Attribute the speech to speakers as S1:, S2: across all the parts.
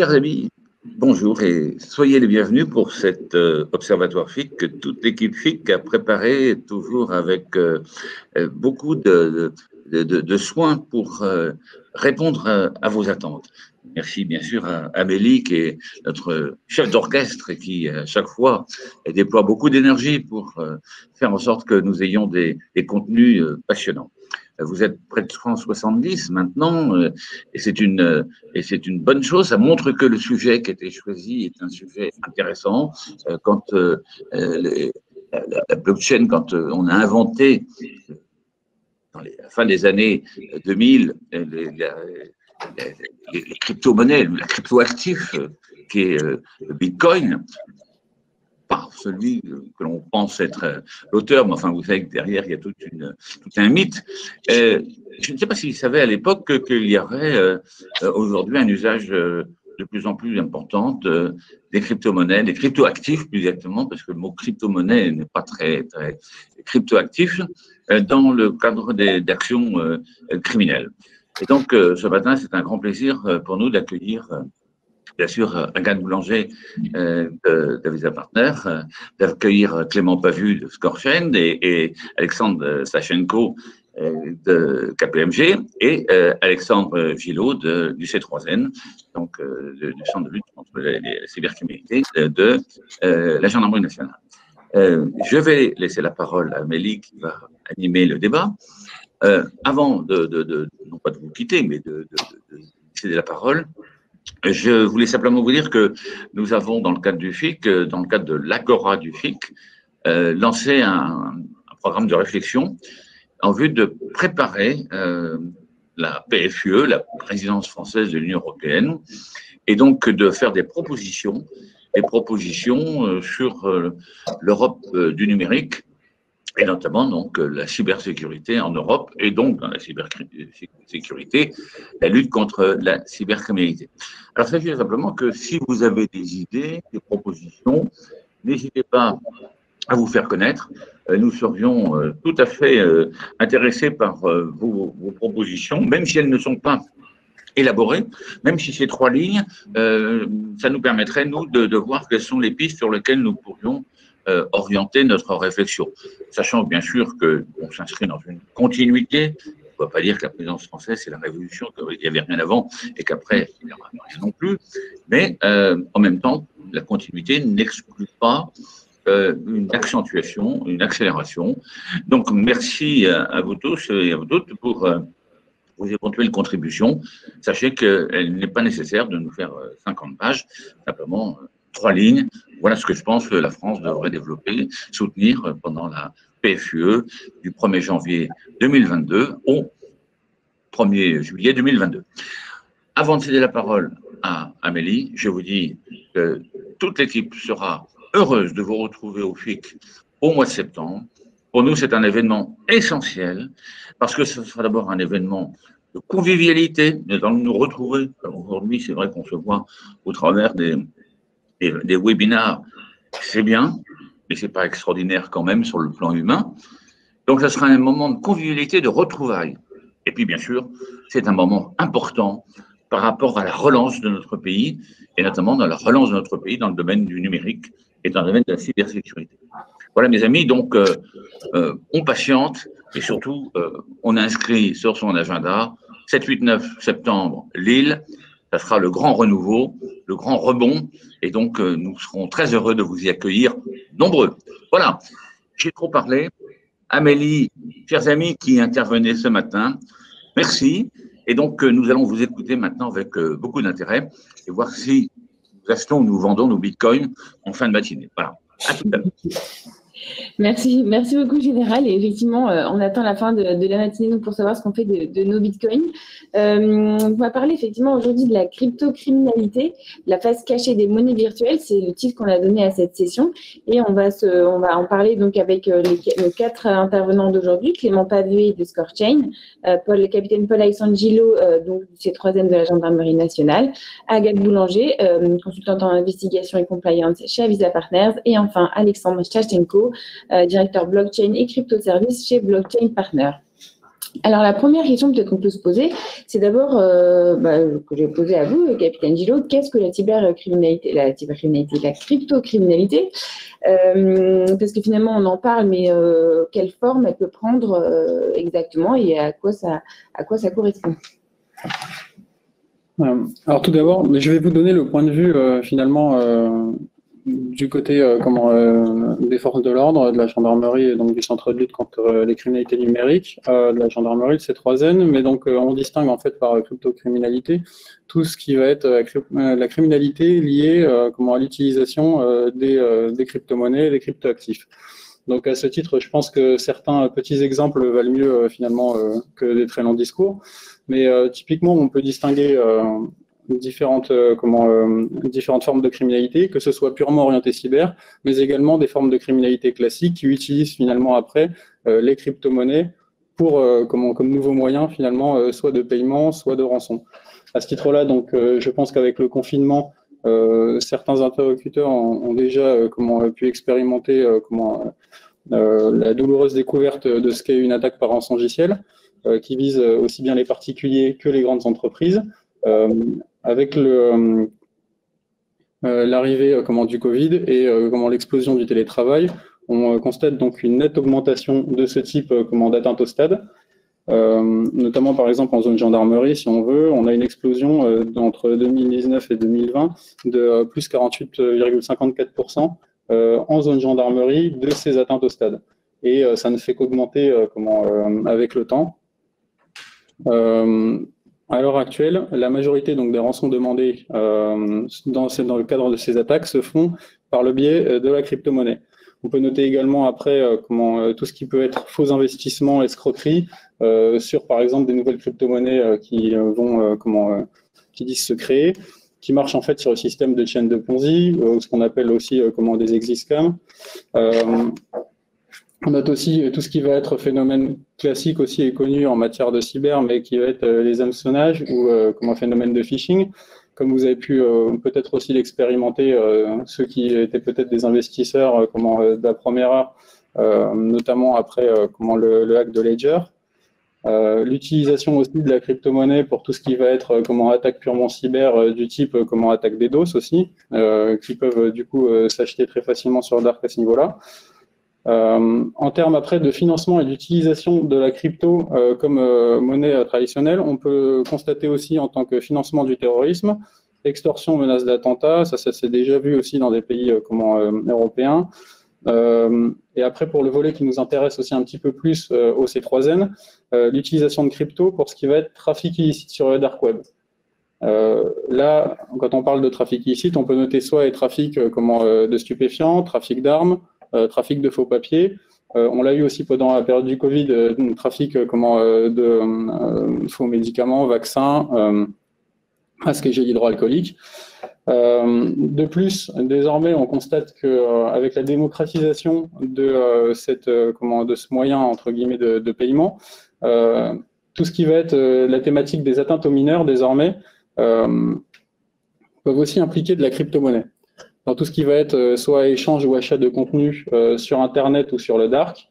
S1: Chers amis, bonjour et soyez les bienvenus pour cet observatoire FIC que toute l'équipe FIC a préparé toujours avec beaucoup de soins pour répondre à vos attentes. Merci bien sûr à Amélie qui est notre chef d'orchestre et qui à chaque fois déploie beaucoup d'énergie pour faire en sorte que nous ayons des contenus passionnants. Vous êtes près de 170 maintenant, et c'est une bonne chose. Ça montre que le sujet qui a été choisi est un sujet intéressant. Quand la blockchain, quand on a inventé dans la fin des années 2000 les crypto-monnaies, la crypto-actif qui est le Bitcoin, par celui que l'on pense être l'auteur, mais enfin, vous savez que derrière, il y a tout un mythe. Je ne sais pas s'ils savaient à l'époque qu'il y aurait aujourd'hui un usage de plus en plus important des crypto-monnaies, des crypto-actifs plus exactement, parce que le mot crypto-monnaie n'est pas très crypto-actif, dans le cadre d'actions criminelles. Et donc, ce matin, c'est un grand plaisir pour nous d'accueillir bien sûr, Agathe Boulanger d'Avisa Partners, d'accueillir Clément Pavu de ScoreChain et Alexandre Sachenko de KPMG et Alexandre Gillot du C3N, donc du Centre de lutte contre la cybercriminalité de la Gendarmerie nationale. Je vais laisser la parole à Amélie qui va animer le débat. Avant non pas de vous quitter, mais de céder la parole, je voulais simplement vous dire que nous avons, dans le cadre du FIC, dans le cadre de l'Agora du FIC, lancé un programme de réflexion en vue de préparer la PFUE, la présidence française de l'Union européenne, et donc de faire des propositions sur l'Europe du numérique, et notamment donc la cybersécurité en Europe, et donc dans la cybersécurité, la lutte contre la cybercriminalité. Alors, sachez simplement que si vous avez des idées, des propositions, n'hésitez pas à vous faire connaître. Nous serions tout à fait intéressés par vos propositions, même si elles ne sont pas élaborées, même si ces 3 lignes, ça nous permettrait, nous, de voir quelles sont les pistes sur lesquelles nous pourrions orienter notre réflexion, sachant bien sûr qu'on s'inscrit dans une continuité. On ne va pas dire que la présidence française, c'est la révolution, qu'il n'y avait rien avant et qu'après, il n'y aura rien non plus. Mais en même temps, la continuité n'exclut pas une accentuation, une accélération. Donc, merci à vous tous et à vous toutes pour vos éventuelles contributions. Sachez qu'elle n'est pas nécessaire de nous faire 50 pages, simplement 3 lignes. Voilà ce que je pense que la France devrait développer, soutenir pendant la PFUE du 1er janvier 2022 au 1er juillet 2022. Avant de céder la parole à Amélie, je vous dis que toute l'équipe sera heureuse de vous retrouver au FIC au mois de septembre. Pour nous, c'est un événement essentiel parce que ce sera d'abord un événement de convivialité. Nous allons nous retrouver. Aujourd'hui, c'est vrai qu'on se voit au travers des webinars, c'est bien, mais ce n'est pas extraordinaire quand même sur le plan humain. Donc, ça sera un moment de convivialité, de retrouvailles. Et puis, bien sûr, c'est un moment important par rapport à la relance de notre pays, et notamment dans la relance de notre pays dans le domaine du numérique et dans le domaine de la cybersécurité. Voilà, mes amis, donc, on patiente, et surtout, on inscrit sur son agenda 7, 8, 9 septembre, Lille. Ça sera le grand renouveau, le grand rebond. Et donc, nous serons très heureux de vous y accueillir nombreux. Voilà, j'ai trop parlé. Amélie, chers amis qui intervenaient ce matin, merci. Et donc, nous allons vous écouter maintenant avec beaucoup d'intérêt et voir si nous achetons ou nous vendons nos bitcoins en fin de matinée. Voilà, à tout à l'heure.
S2: Merci beaucoup, Général. Et effectivement, on attend la fin de la matinée pour savoir ce qu'on fait de nos bitcoins. On va parler effectivement aujourd'hui de la crypto-criminalité, la face cachée des monnaies virtuelles. C'est le titre qu'on a donné à cette session. Et on va en parler donc avec les 4 intervenants d'aujourd'hui, Clément Pavué de ScoreChain, le capitaine Paul-Alexandre Gillot, donc du C3N de la Gendarmerie nationale, Agathe Boulanger, consultante en investigation et compliance chez Avisa Partners, et enfin Alexandre Sachenko, directeur blockchain et crypto services chez Blockchain Partners. Alors, la première question peut-être qu'on peut se poser, c'est d'abord, que je vais poser à vous, capitaine Gillot, qu'est-ce que la cybercriminalité, la cryptocriminalité? Parce que finalement, on en parle, mais quelle forme elle peut prendre exactement et à quoi ça correspond?
S3: Alors tout d'abord, je vais vous donner le point de vue finalement du côté des forces de l'ordre, de la gendarmerie et donc du centre de lutte contre les criminalités numériques, de la gendarmerie, de C3N, mais donc on distingue en fait par cryptocriminalité tout ce qui va être la criminalité liée à l'utilisation des crypto-monnaies et des crypto-actifs. Donc à ce titre, je pense que certains petits exemples valent mieux finalement que des très longs discours. Mais typiquement, on peut distinguer différentes formes de criminalité, que ce soit purement orienté cyber, mais également des formes de criminalité classiques qui utilisent finalement après les crypto-monnaies pour comme nouveau moyen finalement soit de paiement, soit de rançon. À ce titre-là, donc, je pense qu'avec le confinement, certains interlocuteurs ont déjà pu expérimenter la douloureuse découverte de ce qu'est une attaque par rançongiciel, qui vise aussi bien les particuliers que les grandes entreprises. Avec l'arrivée du Covid et l'explosion du télétravail, on constate donc une nette augmentation de ce type d'atteinte au stade. Notamment par exemple en zone gendarmerie, si on veut, on a une explosion entre 2019 et 2020 de plus 48,54% en zone gendarmerie de ces atteintes au stade. Et ça ne fait qu'augmenter avec le temps. À l'heure actuelle, la majorité donc, des rançons demandées dans le cadre de ces attaques se font par le biais de la crypto-monnaie. On peut noter également après tout ce qui peut être faux investissements, escroquerie, sur par exemple des nouvelles crypto-monnaies qui disent se créer, qui marchent en fait sur le système de chaîne de Ponzi, ce qu'on appelle aussi des exit scams. On note aussi tout ce qui va être phénomène classique aussi et connu en matière de cyber, mais qui va être les hameçonnages ou un phénomène de phishing. Comme vous avez pu peut-être aussi l'expérimenter, ceux qui étaient peut-être des investisseurs de la première heure, notamment après le hack de Ledger. L'utilisation aussi de la crypto-monnaie pour tout ce qui va être attaque purement cyber du type attaque DDoS aussi, qui peuvent du coup s'acheter très facilement sur Dark à ce niveau-là. En termes après de financement et d'utilisation de la crypto comme monnaie traditionnelle, on peut constater aussi en tant que financement du terrorisme, extorsion, menace d'attentat, ça s'est déjà vu aussi dans des pays européens. Et après, pour le volet qui nous intéresse aussi un petit peu plus au C3N, l'utilisation de crypto pour ce qui va être trafic illicite sur le dark web. Là, quand on parle de trafic illicite, on peut noter soit les trafics de stupéfiants, trafic d'armes, trafic de faux papiers. On l'a eu aussi pendant la période du Covid, trafic de faux médicaments, vaccins, masques et gel hydroalcoolique. De plus, désormais, on constate qu'avec la démocratisation de ce moyen entre guillemets de paiement, tout ce qui va être la thématique des atteintes aux mineurs désormais peuvent aussi impliquer de la crypto-monnaie. Dans tout ce qui va être soit échange ou achat de contenu sur Internet ou sur le dark,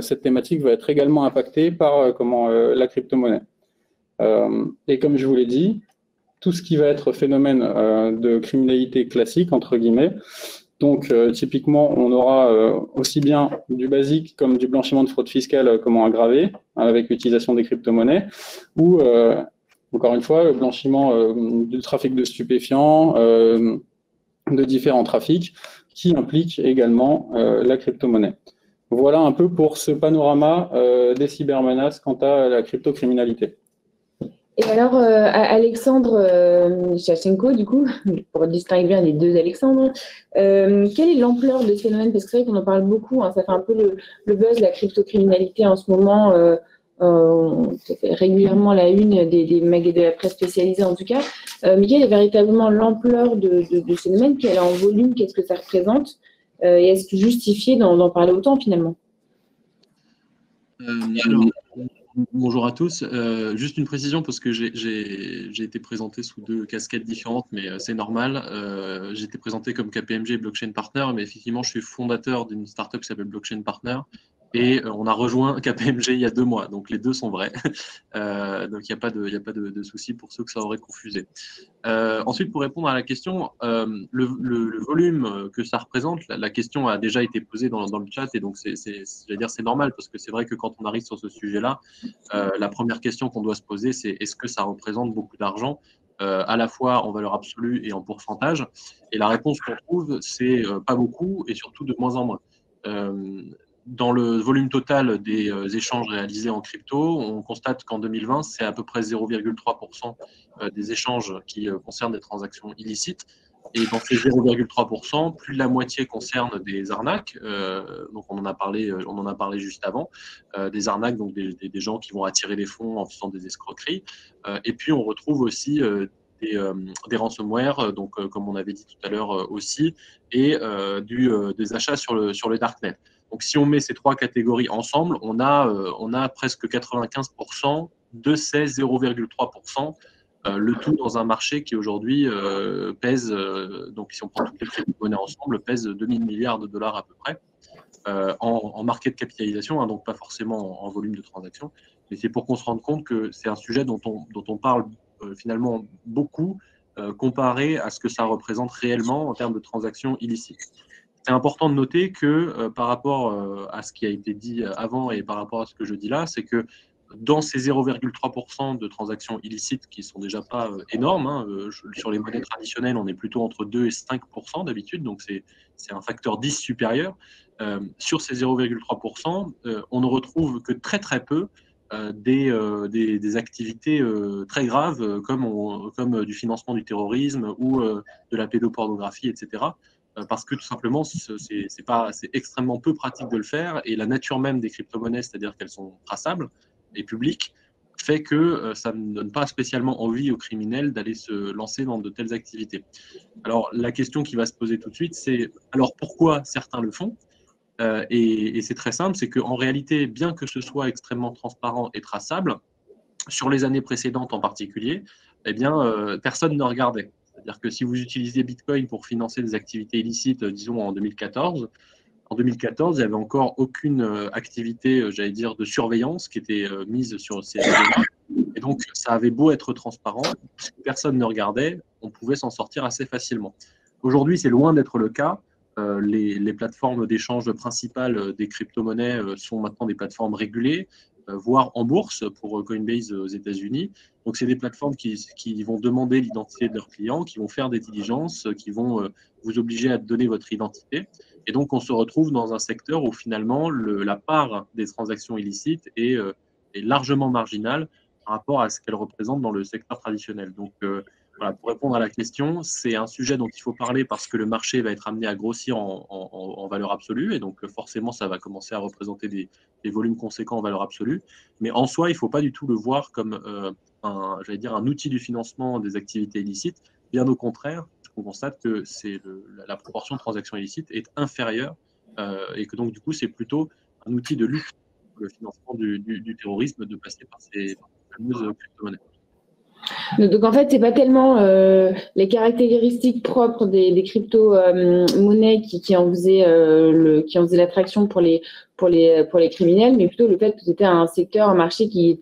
S3: cette thématique va être également impactée par la crypto-monnaie. Et comme je vous l'ai dit, tout ce qui va être phénomène de criminalité classique, entre guillemets, donc typiquement, on aura aussi bien du basique comme du blanchiment de fraude fiscale aggravé, avec l'utilisation des crypto-monnaies, ou, encore une fois, le blanchiment du trafic de stupéfiants, de différents trafics qui impliquent également la crypto-monnaie. Voilà un peu pour ce panorama des cybermenaces quant à la cryptocriminalité.
S2: Et alors, Alexandre Tchachenko, du coup, pour distinguer bien les deux Alexandres, quelle est l'ampleur de ce phénomène? Parce que c'est vrai qu'on en parle beaucoup, hein, ça fait un peu le buzz de la cryptocriminalité en ce moment. Ça fait régulièrement la une des magazines de la presse spécialisée en tout cas. Mais quelle est véritablement l'ampleur de ce phénomène? Quelle est en volume? Qu'est-ce que ça représente? Et est-ce que justifié d'en parler autant finalement?
S4: Alors, bonjour à tous. Juste une précision parce que j'ai été présenté sous deux casquettes différentes, mais c'est normal. J'ai été présenté comme KPMG Blockchain Partner, mais effectivement, je suis fondateur d'une startup qui s'appelle Blockchain Partner, Et on a rejoint KPMG il y a 2 mois, donc les deux sont vrais. Donc il n'y a pas de souci pour ceux que ça aurait confusé. Ensuite, pour répondre à la question, le volume que ça représente, la question a déjà été posée dans le chat, et donc c'est normal, parce que c'est vrai que quand on arrive sur ce sujet-là, la première question qu'on doit se poser, c'est est-ce que ça représente beaucoup d'argent, à la fois en valeur absolue et en pourcentage? Et la réponse qu'on trouve, c'est pas beaucoup, et surtout de moins en moins. Dans le volume total des échanges réalisés en crypto, on constate qu'en 2020, c'est à peu près 0,3% des échanges qui concernent des transactions illicites. Et dans ces 0,3%, plus de la moitié concerne des arnaques. Donc on en a parlé juste avant. Des arnaques, donc des gens qui vont attirer des fonds en faisant des escroqueries. Et puis on retrouve aussi des ransomware, donc comme on avait dit tout à l'heure aussi, et des achats sur le darknet. Donc, si on met ces 3 catégories ensemble, on a presque 95% de ces 0,3%, le tout dans un marché qui aujourd'hui pèse, donc si on prend toutes les crypto-monnaies ensemble, pèse 2000 milliards de dollars à peu près, en market capitalisation, hein, donc pas forcément en volume de transactions. Mais c'est pour qu'on se rende compte que c'est un sujet dont on parle finalement beaucoup, comparé à ce que ça représente réellement en termes de transactions illicites. C'est important de noter que par rapport à ce qui a été dit avant et par rapport à ce que je dis là, c'est que dans ces 0,3% de transactions illicites, qui sont déjà pas énormes, hein, sur les monnaies traditionnelles, on est plutôt entre 2 et 5% d'habitude, donc c'est un facteur 10 supérieur. Sur ces 0,3%, on ne retrouve que très très peu des activités très graves comme du financement du terrorisme ou de la pédopornographie, etc. Parce que tout simplement, c'est extrêmement peu pratique de le faire, et la nature même des crypto-monnaies, c'est-à-dire qu'elles sont traçables et publiques, fait que ça ne donne pas spécialement envie aux criminels d'aller se lancer dans de telles activités. Alors, la question qui va se poser tout de suite, c'est alors pourquoi certains le font? Et c'est très simple, c'est qu'en réalité, bien que ce soit extrêmement transparent et traçable, sur les années précédentes en particulier, eh bien, personne ne regardait. C'est-à-dire que si vous utilisez Bitcoin pour financer des activités illicites, disons en 2014, il n'y avait encore aucune activité, j'allais dire, de surveillance qui était mise sur ces réseaux-là. Et donc, ça avait beau être transparent, si personne ne regardait, on pouvait s'en sortir assez facilement. Aujourd'hui, c'est loin d'être le cas. Les plateformes d'échange principales des crypto-monnaies sont maintenant des plateformes régulées, voire en bourse pour Coinbase aux États-Unis. Donc, c'est des plateformes qui vont demander l'identité de leurs clients, qui vont faire des diligences, qui vont vous obliger à donner votre identité. Et donc, on se retrouve dans un secteur où finalement, la part des transactions illicites est largement marginale par rapport à ce qu'elle représente dans le secteur traditionnel. Donc, voilà, pour répondre à la question, c'est un sujet dont il faut parler parce que le marché va être amené à grossir en valeur absolue, et donc forcément, ça va commencer à représenter des volumes conséquents en valeur absolue. Mais en soi, il ne faut pas du tout le voir comme un outil du financement des activités illicites. Bien au contraire, on constate que la proportion de transactions illicites est inférieure, et que donc du coup, c'est plutôt un outil de lutte pour le financement du terrorisme de passer par ces fameuses crypto-monnaies.
S2: Donc en fait, c'est pas tellement les caractéristiques propres des crypto-monnaies qui en faisaient l'attraction pour les criminels, mais plutôt le fait que c'était un secteur, un marché qui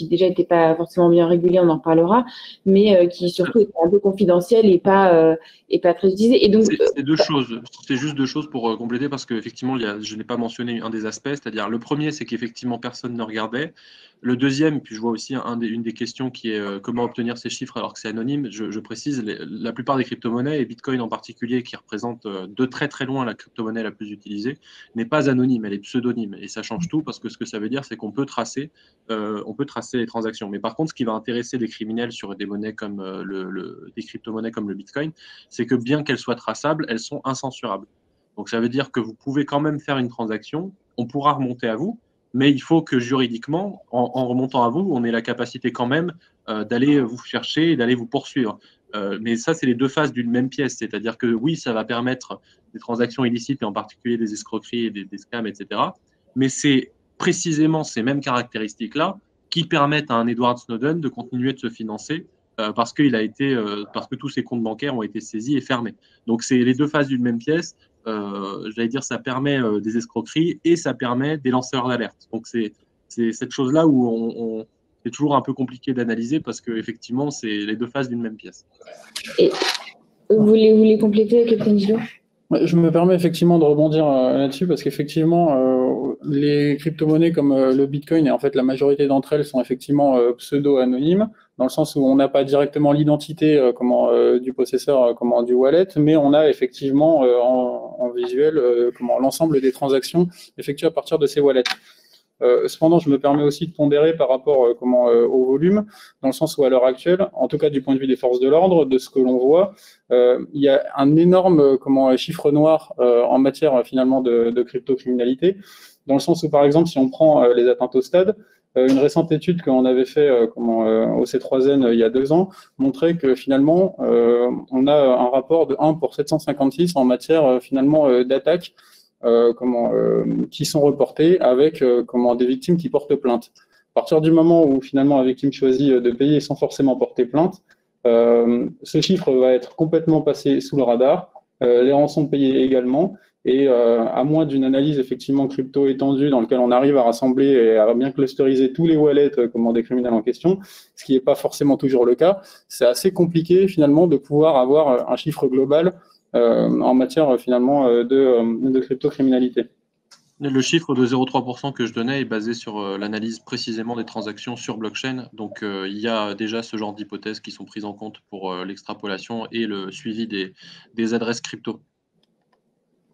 S2: déjà était pas forcément bien régulé, on en parlera, mais qui surtout était un peu confidentiel et pas très utilisé. Et donc
S4: c'est 2 choses. C'est juste 2 choses pour compléter, parce qu'effectivement, je n'ai pas mentionné un des aspects, c'est-à-dire le premier, c'est qu'effectivement personne ne regardait. Le deuxième, puis je vois aussi une des questions qui est comment obtenir ces chiffres alors que c'est anonyme. Je précise, la plupart des crypto-monnaies, et Bitcoin en particulier, qui représente de très très loin la crypto-monnaie la plus utilisée, n'est pas anonyme, elle est pseudonyme. Et ça change tout, parce que ce que ça veut dire, c'est qu'on peut tracer les transactions. Mais par contre, ce qui va intéresser les criminels sur des monnaies comme des crypto-monnaies comme le Bitcoin, c'est que bien qu'elles soient traçables, elles sont incensurables. Donc ça veut dire que vous pouvez quand même faire une transaction, on pourra remonter à vous, mais il faut que juridiquement, en remontant à vous, on ait la capacité quand même d'aller vous chercher et d'aller vous poursuivre. Mais ça, c'est les 2 faces d'une même pièce. C'est-à-dire que oui, ça va permettre des transactions illicites, et en particulier des escroqueries et des scams, etc. Mais c'est précisément ces mêmes caractéristiques-là qui permettent à un Edward Snowden de continuer de se financer parce que tous ses comptes bancaires ont été saisis et fermés. Donc, c'est les 2 faces d'une même pièce. j'allais dire, ça permet des escroqueries et ça permet des lanceurs d'alerte. Donc, c'est cette chose-là où c'est toujours un peu compliqué d'analyser parce qu'effectivement, c'est les deux faces d'une même pièce.
S2: Et vous voulez compléter, Captain Gillot?
S3: Je me permets effectivement de rebondir là-dessus parce qu'effectivement, les crypto-monnaies comme le Bitcoin, et en fait la majorité d'entre elles sont effectivement pseudo-anonymes, dans le sens où on n'a pas directement l'identité du possesseur, du wallet, mais on a effectivement en visuel l'ensemble des transactions effectuées à partir de ces wallets. Cependant, je me permets aussi de pondérer par rapport au volume, dans le sens où à l'heure actuelle, en tout cas du point de vue des forces de l'ordre, de ce que l'on voit, il y a un énorme chiffre noir en matière finalement de crypto-criminalité, dans le sens où par exemple, si on prend les atteintes au stade, une récente étude qu'on avait fait au C3N il y a 2 ans montrait que finalement, on a un rapport de 1 pour 756 en matière finalement d'attaque qui sont reportés avec des victimes qui portent plainte. À partir du moment où finalement la victime choisit de payer sans forcément porter plainte, ce chiffre va être complètement passé sous le radar, les rançons payées également, et à moins d'une analyse effectivement crypto étendue dans laquelle on arrive à rassembler et à bien clusteriser tous les wallets des criminels en question, ce qui n'est pas forcément toujours le cas, c'est assez compliqué finalement de pouvoir avoir un chiffre global en matière finalement de crypto-criminalité.
S4: Le chiffre de 0,3% que je donnais est basé sur l'analyse précisément des transactions sur blockchain. Donc, il y a déjà ce genre d'hypothèses qui sont prises en compte pour l'extrapolation et le suivi des adresses crypto.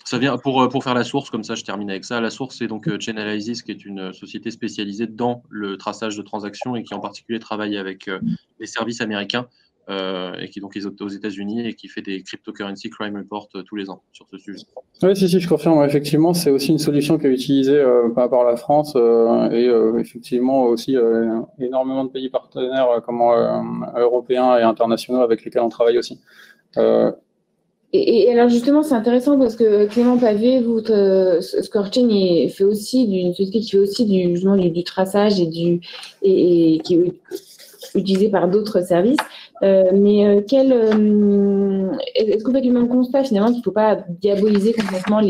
S4: Ça vient pour faire la source, comme ça je termine avec ça. La source, c'est donc Chainalysis, qui est une société spécialisée dans le traçage de transactions et qui en particulier travaille avec les services américains et qui donc est aux États-Unis et qui fait des cryptocurrency crime reports tous les ans sur ce sujet.
S3: Oui, si, je confirme. Effectivement, c'est aussi une solution qui est utilisée par rapport à la France et effectivement aussi énormément de pays partenaires européens et internationaux avec lesquels on travaille aussi.
S2: Et alors justement, c'est intéressant parce que Clément Pavé, votre Scorechain fait aussi d'une société qui fait aussi du traçage et qui est utilisé par d'autres services. Mais est-ce que vous faites le même constat finalement qu'il ne faut pas diaboliser complètement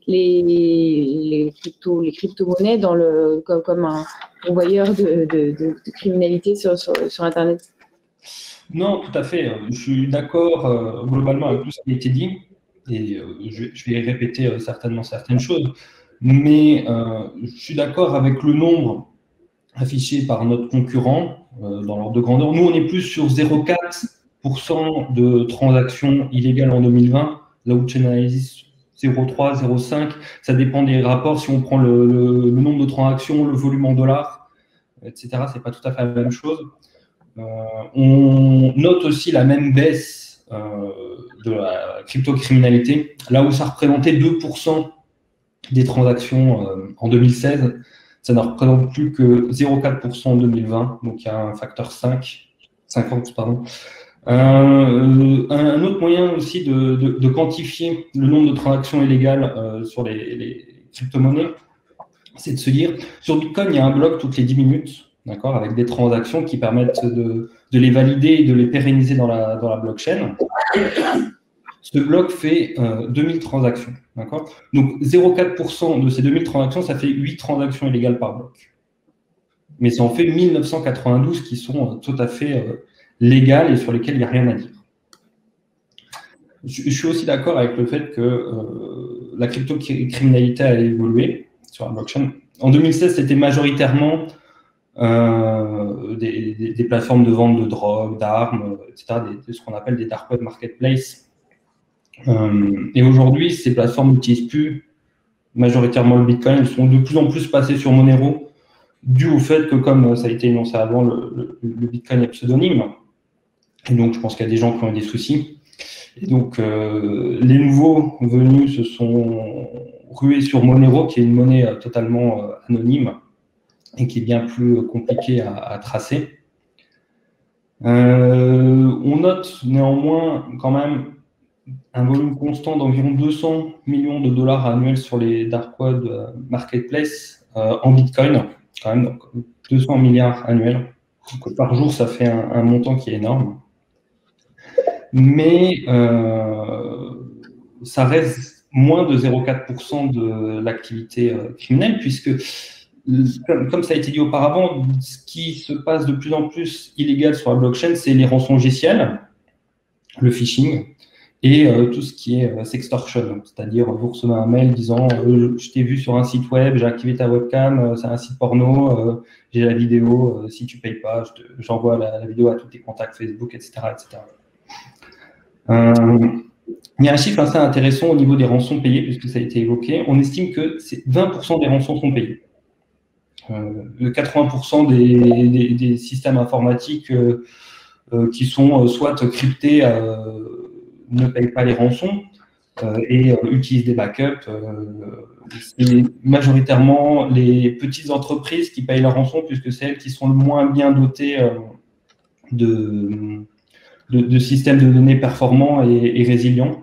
S2: les crypto-monnaies comme un pourvoyeur de criminalité sur Internet?
S5: Non, tout à fait. Je suis d'accord globalement avec tout ce qui a été dit et je vais répéter certainement certaines choses, mais je suis d'accord avec le nombre affiché par notre concurrent dans l'ordre de grandeur. Nous, on est plus sur 0,4% de transactions illégales en 2020, là où Chainalysis 0,3, 0,5, ça dépend des rapports. Si on prend le nombre de transactions, le volume en dollars, etc., c'est pas tout à fait la même chose. On note aussi la même baisse de la crypto-criminalité, là où ça représentait 2% des transactions en 2016, ça ne représente plus que 0,4% en 2020, donc il y a un facteur 50, pardon. Un autre moyen aussi de quantifier le nombre de transactions illégales sur les crypto-monnaies, c'est de se dire, sur Bitcoin, il y a un bloc toutes les 10 minutes, d'accord, avec des transactions qui permettent de les valider et de les pérenniser dans la blockchain. Ce bloc fait 2000 transactions, d'accord. Donc 0,4% de ces 2000 transactions, ça fait 8 transactions illégales par bloc. Mais ça en fait 1992 qui sont tout à fait légales et sur lesquelles il n'y a rien à dire. Je suis aussi d'accord avec le fait que la crypto-criminalité a évolué sur la blockchain. En 2016, c'était majoritairement des plateformes de vente de drogue, d'armes, etc., ce qu'on appelle des dark web marketplaces. Et aujourd'hui, ces plateformes n'utilisent plus majoritairement le Bitcoin, elles sont de plus en plus passées sur Monero, dû au fait que, comme ça a été énoncé avant, le Bitcoin est pseudonyme. Et donc, je pense qu'il y a des gens qui ont des soucis. Et donc, les nouveaux venus se sont rués sur Monero, qui est une monnaie totalement anonyme et qui est bien plus compliquée à tracer. On note néanmoins quand même un volume constant d'environ 200 millions de dollars annuels sur les dark web marketplace en Bitcoin, quand même, donc 200 milliards annuels. Donc, par jour, ça fait un montant qui est énorme. Mais ça reste moins de 0,4% de l'activité criminelle, puisque, comme ça a été dit auparavant, ce qui se passe de plus en plus illégal sur la blockchain, c'est les rançongiciels, le phishing, et tout ce qui est sextortion, c'est-à-dire vous recevez un mail disant je t'ai vu sur un site web, j'ai activé ta webcam, c'est un site porno, j'ai la vidéo, si tu payes pas, j'envoie la vidéo à tous tes contacts Facebook, etc. etc. Il y a un chiffre assez intéressant au niveau des rançons payées, puisque ça a été évoqué. On estime que 20% des rançons sont payées. 80% des systèmes informatiques qui sont soit cryptés ne payent pas les rançons et utilisent des backups. C'est majoritairement les petites entreprises qui payent la rançon, puisque c'est elles qui sont le moins bien dotées de systèmes de données performants et résilients.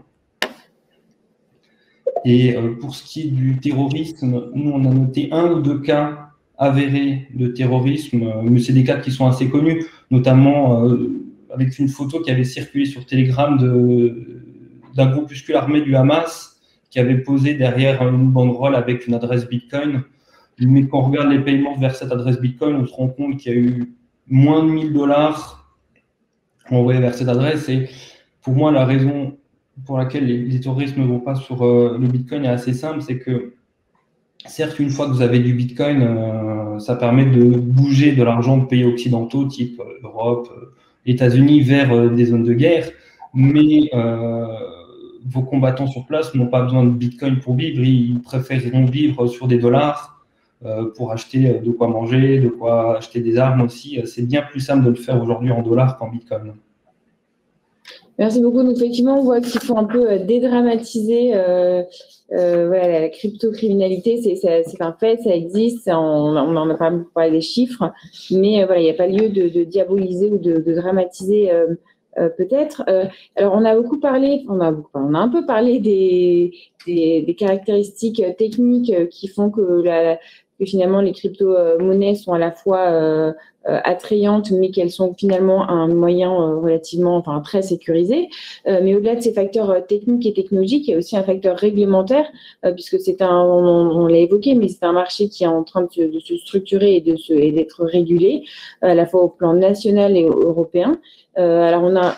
S5: Et pour ce qui est du terrorisme, nous, on a noté 1 ou 2 cas avérés de terrorisme, mais c'est des cas qui sont assez connus, notamment avec une photo qui avait circulé sur Telegram d'un groupuscule armé du Hamas qui avait posé derrière une banderole avec une adresse Bitcoin. Mais quand on regarde les paiements vers cette adresse Bitcoin, on se rend compte qu'il y a eu moins de $1000 envoyés vers cette adresse. Et pour moi, la raison pour laquelle les terroristes ne vont pas sur le Bitcoin est assez simple, c'est que certes, une fois que vous avez du Bitcoin, ça permet de bouger de l'argent de pays occidentaux, type Europe, États-Unis, vers des zones de guerre, mais vos combattants sur place n'ont pas besoin de Bitcoin pour vivre, ils préféreront vivre sur des dollars pour acheter de quoi manger, de quoi acheter des armes aussi. C'est bien plus simple de le faire aujourd'hui en dollars qu'en Bitcoin.
S2: Merci beaucoup. Donc, effectivement, on voit qu'il faut un peu dédramatiser voilà, la crypto-criminalité. C'est un fait, ça existe, on en a pas beaucoup parlé des chiffres, mais voilà, il n'y a pas lieu de diaboliser ou de dramatiser peut-être. Alors, on a beaucoup parlé, on a un peu parlé des caractéristiques techniques qui font que finalement les crypto-monnaies sont à la fois attrayantes, mais qu'elles sont finalement un moyen relativement, très sécurisé. Mais au-delà de ces facteurs techniques et technologiques, il y a aussi un facteur réglementaire, puisque on l'a évoqué, mais c'est un marché qui est en train de se structurer et d'être régulé, à la fois au plan national et européen. Alors on a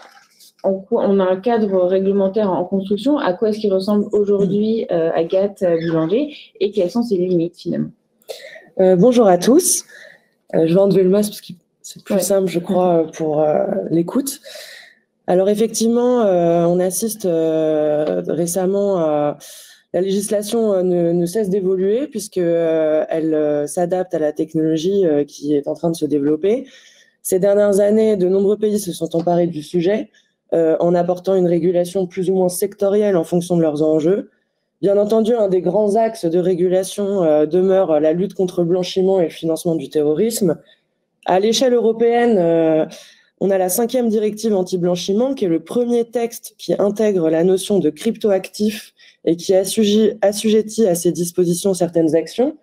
S2: un cadre réglementaire en construction. À quoi est-ce qu'il ressemble aujourd'hui, Agathe Boulanger, et quelles sont ses limites finalement?
S6: Bonjour à tous. Je vais enlever le masque parce que c'est plus simple, je crois, pour l'écoute. Alors effectivement, on assiste récemment à la législation ne cesse d'évoluer puisqu'elle s'adapte à la technologie qui est en train de se développer. Ces dernières années, de nombreux pays se sont emparés du sujet en apportant une régulation plus ou moins sectorielle en fonction de leurs enjeux. Bien entendu, un des grands axes de régulation demeure la lutte contre le blanchiment et le financement du terrorisme. À l'échelle européenne, on a la 5e directive anti-blanchiment, qui est le premier texte qui intègre la notion de cryptoactif et qui assujettit à ses dispositions certaines actions.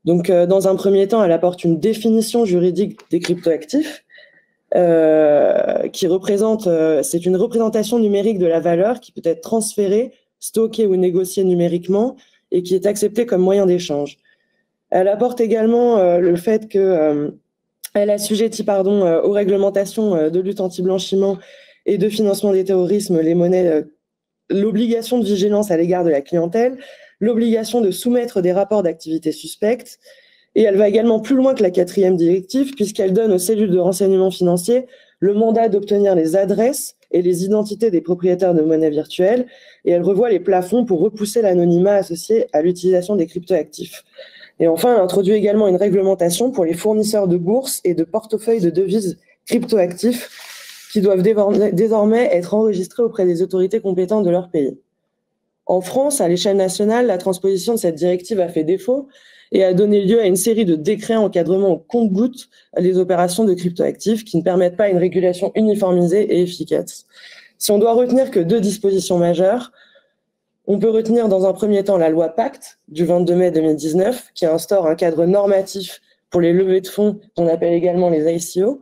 S6: Donc, dans un premier temps, elle apporte une définition juridique des cryptoactifs, c'est une représentation numérique de la valeur qui peut être transférée, stockée ou négociée numériquement et qui est acceptée comme moyen d'échange. Elle apporte également le fait que elle assujettit aux réglementations de lutte anti-blanchiment et de financement des terrorismes les monnaies, l'obligation de vigilance à l'égard de la clientèle, l'obligation de soumettre des rapports d'activité suspectes, et elle va également plus loin que la 4e directive puisqu'elle donne aux cellules de renseignement financier le mandat d'obtenir les adresses et les identités des propriétaires de monnaies virtuelles, et elle revoit les plafonds pour repousser l'anonymat associé à l'utilisation des cryptoactifs. Et enfin, elle introduit également une réglementation pour les fournisseurs de bourses et de portefeuilles de devises cryptoactifs qui doivent désormais être enregistrés auprès des autorités compétentes de leur pays. En France, à l'échelle nationale, la transposition de cette directive a fait défaut et a donné lieu à une série de décrets encadrement au compte-gouttes des opérations de cryptoactifs qui ne permettent pas une régulation uniformisée et efficace. Si on doit retenir que 2 dispositions majeures, on peut retenir dans un premier temps la loi Pacte du 22 mai 2019 qui instaure un cadre normatif pour les levées de fonds qu'on appelle également les ICO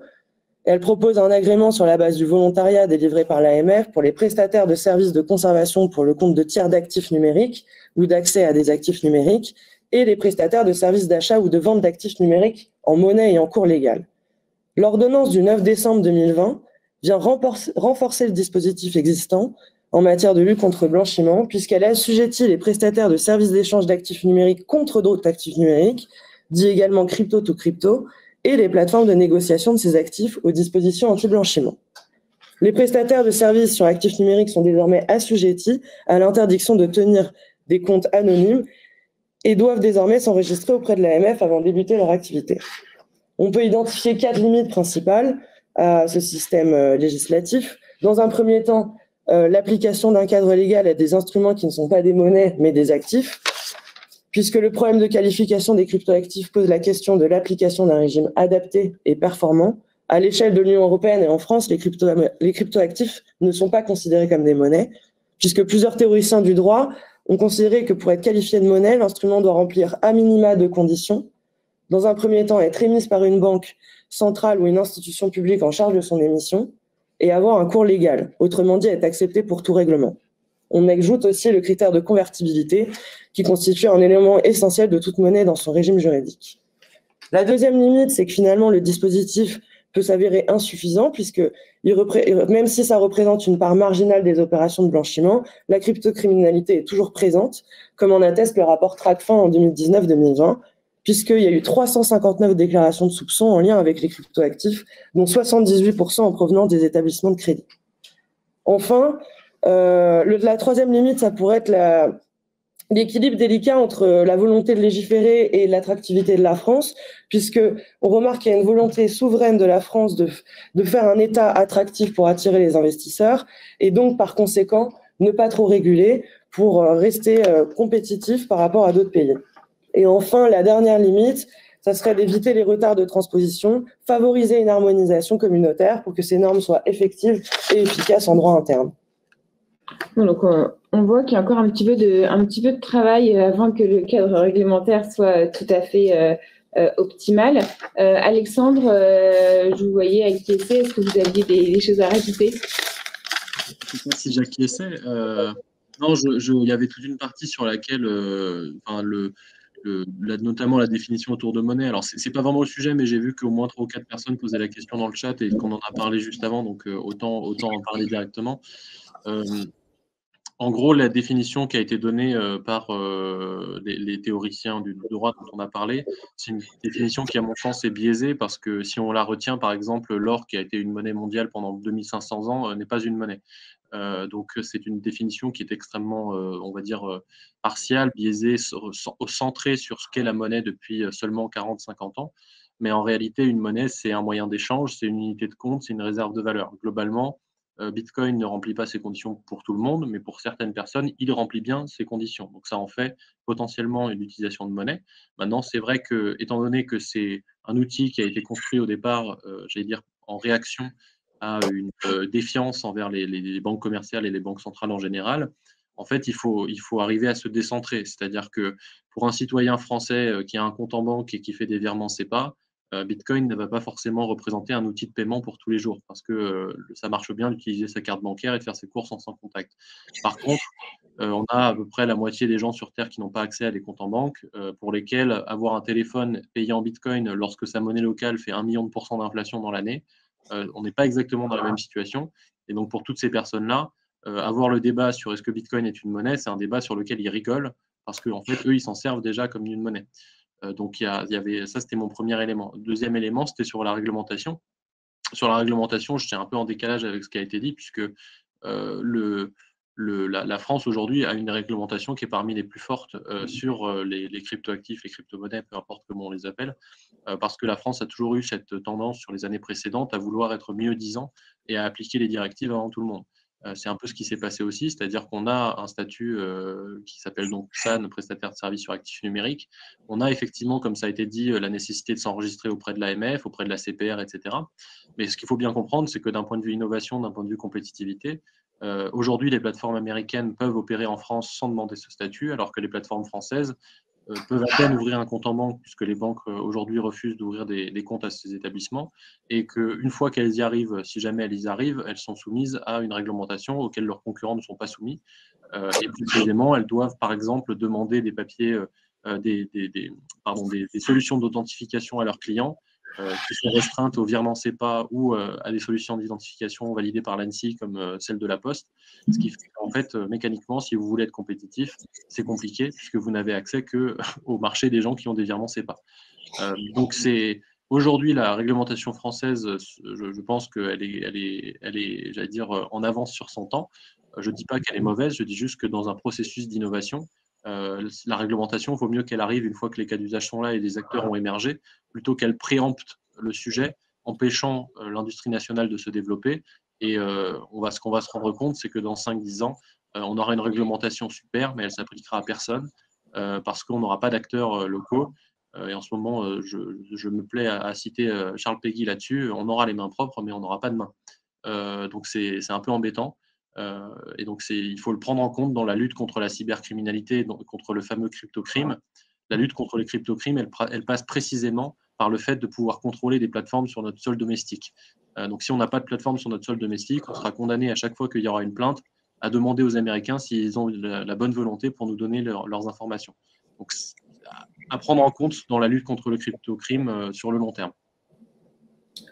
S6: Elle propose un agrément sur la base du volontariat délivré par l'AMF pour les prestataires de services de conservation pour le compte de tiers d'actifs numériques ou d'accès à des actifs numériques et les prestataires de services d'achat ou de vente d'actifs numériques en monnaie et en cours légal. L'ordonnance du 9 décembre 2020 vient renforcer le dispositif existant en matière de lutte contre le blanchiment, puisqu'elle assujettit les prestataires de services d'échange d'actifs numériques contre d'autres actifs numériques, dit également crypto to crypto, et les plateformes de négociation de ces actifs aux dispositions anti-blanchiment. Les prestataires de services sur actifs numériques sont désormais assujettis à l'interdiction de tenir des comptes anonymes et doivent désormais s'enregistrer auprès de l'AMF avant de débuter leur activité. On peut identifier 4 limites principales à ce système législatif. Dans un premier temps, l'application d'un cadre légal à des instruments qui ne sont pas des monnaies, mais des actifs, puisque le problème de qualification des cryptoactifs pose la question de l'application d'un régime adapté et performant. À l'échelle de l'Union européenne et en France, les cryptoactifs ne sont pas considérés comme des monnaies, puisque plusieurs théoriciens du droit ont considéré que pour être qualifié de monnaie, l'instrument doit remplir à minima 2 conditions. Dans un premier temps, être émise par une banque centrale ou une institution publique en charge de son émission et avoir un cours légal, autrement dit être accepté pour tout règlement. On ajoute aussi le critère de convertibilité qui constitue un élément essentiel de toute monnaie dans son régime juridique. La deuxième limite, c'est que finalement le dispositif peut s'avérer insuffisant puisque même si ça représente une part marginale des opérations de blanchiment, la cryptocriminalité est toujours présente, comme en atteste le rapport TRACFIN en 2019-2020, puisqu'il y a eu 359 déclarations de soupçons en lien avec les cryptoactifs, dont 78% en provenance des établissements de crédit. Enfin, la troisième limite, ça pourrait être l'équilibre délicat entre la volonté de légiférer et l'attractivité de la France, puisqu'on remarque qu'il y a une volonté souveraine de la France de faire un État attractif pour attirer les investisseurs, et donc par conséquent, ne pas trop réguler pour rester compétitif par rapport à d'autres pays. Et enfin, la dernière limite, ça serait d'éviter les retards de transposition, favoriser une harmonisation communautaire pour que ces normes soient effectives et efficaces en droit interne.
S2: Donc, on voit qu'il y a encore un petit peu de travail avant que le cadre réglementaire soit tout à fait optimal. Alexandre, je vous voyais acquiescer. Est-ce que vous aviez des choses à rajouter?
S4: Je ne sais pas si j'acquiesçais. Non, il y avait toute une partie sur laquelle, notamment la définition autour de monnaie. Alors, c'est pas vraiment le sujet, mais j'ai vu qu'au moins 3 ou 4 personnes posaient la question dans le chat et qu'on en a parlé juste avant, donc autant en parler directement. En gros, la définition qui a été donnée par les théoriciens du droit dont on a parlé, c'est une définition qui, à mon sens, est biaisée parce que si on la retient, par exemple, l'or, qui a été une monnaie mondiale pendant 2500 ans, n'est pas une monnaie. Donc, c'est une définition qui est extrêmement, on va dire, partiale, biaisée, centrée sur ce qu'est la monnaie depuis seulement 40-50 ans. Mais en réalité, une monnaie, c'est un moyen d'échange, c'est une unité de compte, c'est une réserve de valeur. Globalement, Bitcoin ne remplit pas ces conditions pour tout le monde, mais pour certaines personnes, il remplit bien ces conditions. Donc, ça en fait potentiellement une utilisation de monnaie. Maintenant, c'est vrai que, étant donné que c'est un outil qui a été construit au départ, j'allais dire, en réaction à une défiance envers les banques commerciales et les banques centrales en général, en fait, il faut arriver à se décentrer. C'est-à-dire que pour un citoyen français qui a un compte en banque et qui fait des virements SEPA, Bitcoin ne va pas forcément représenter un outil de paiement pour tous les jours parce que ça marche bien d'utiliser sa carte bancaire et de faire ses courses sans contact. Par contre, on a à peu près la moitié des gens sur Terre qui n'ont pas accès à des comptes en banque, pour lesquels avoir un téléphone payé en Bitcoin lorsque sa monnaie locale fait 1 million % d'inflation dans l'année, on n'est pas exactement dans la même situation. Et donc, pour toutes ces personnes-là, avoir le débat sur est-ce que Bitcoin est une monnaie, c'est un débat sur lequel ils rigolent parce qu'en fait, eux, ils s'en servent déjà comme une monnaie. Donc, ça, c'était mon premier élément. Deuxième élément, c'était sur la réglementation. Sur la réglementation, j'étais un peu en décalage avec ce qui a été dit, puisque la France aujourd'hui a une réglementation qui est parmi les plus fortes sur les cryptoactifs, les crypto-monnaies, peu importe comment on les appelle, parce que la France a toujours eu cette tendance sur les années précédentes à vouloir être mieux-disant et à appliquer les directives avant tout le monde. C'est un peu ce qui s'est passé aussi, c'est-à-dire qu'on a un statut qui s'appelle donc PSAN, prestataire de services sur actifs numériques. On a effectivement, comme ça a été dit, la nécessité de s'enregistrer auprès de l'AMF, auprès de la CPR, etc. Mais ce qu'il faut bien comprendre, c'est que d'un point de vue innovation, d'un point de vue compétitivité, aujourd'hui, les plateformes américaines peuvent opérer en France sans demander ce statut, alors que les plateformes françaises peuvent à peine ouvrir un compte en banque, puisque les banques aujourd'hui refusent d'ouvrir des comptes à ces établissements, et qu'une fois qu'elles y arrivent, si jamais elles y arrivent, elles sont soumises à une réglementation auquel leurs concurrents ne sont pas soumis. Et plus précisément, elles doivent par exemple demander des papiers, des solutions d'authentification à leurs clients, qui sont restreintes au virement SEPA ou à des solutions d'identification validées par l'ANSSI comme celle de la Poste. Ce qui fait qu'en fait, mécaniquement, si vous voulez être compétitif, c'est compliqué puisque vous n'avez accès qu'au marché des gens qui ont des virements SEPA. Donc c'est aujourd'hui la réglementation française, je pense qu'elle est, j'allais dire, en avance sur son temps. Je ne dis pas qu'elle est mauvaise, je dis juste que dans un processus d'innovation, la réglementation, il vaut mieux qu'elle arrive une fois que les cas d'usage sont là et les acteurs ont émergé, plutôt qu'elle préempte le sujet, empêchant l'industrie nationale de se développer. Et ce qu'on va se rendre compte, c'est que dans 5-10 ans, on aura une réglementation super, mais elle ne s'appliquera à personne, parce qu'on n'aura pas d'acteurs locaux. Et en ce moment, je me plais à citer Charles Péguy là-dessus, on aura les mains propres, mais on n'aura pas de mains. Donc c'est un peu embêtant. Et donc, il faut le prendre en compte dans la lutte contre la cybercriminalité, contre le fameux cryptocrime. La lutte contre les cryptocrimes, elle passe précisément par le fait de pouvoir contrôler des plateformes sur notre sol domestique. Donc, si on n'a pas de plateforme sur notre sol domestique, on sera condamné à chaque fois qu'il y aura une plainte à demander aux Américains s'ils ont la bonne volonté pour nous donner leurs informations. Donc, à prendre en compte dans la lutte contre le cryptocrime sur le long terme.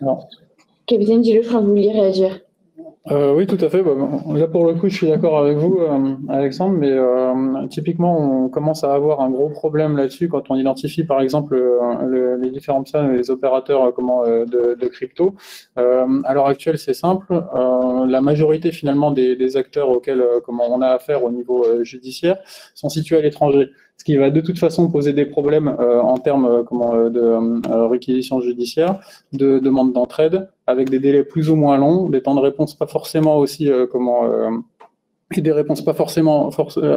S3: Alors.
S2: Capitaine Gillot, je crois que vous vouliez réagir.
S3: Oui, tout à fait. Là, pour le coup, je suis d'accord avec vous, Alexandre, mais typiquement, on commence à avoir un gros problème là-dessus quand on identifie, par exemple, les différents les opérateurs de crypto. À l'heure actuelle, c'est simple. La majorité, finalement, des acteurs auxquels on a affaire au niveau judiciaire sont situés à l'étranger, ce qui va de toute façon poser des problèmes en termes de réquisition judiciaire, de demande d'entraide, avec des délais plus ou moins longs, des temps de réponse pas forcément aussi des réponses pas forcément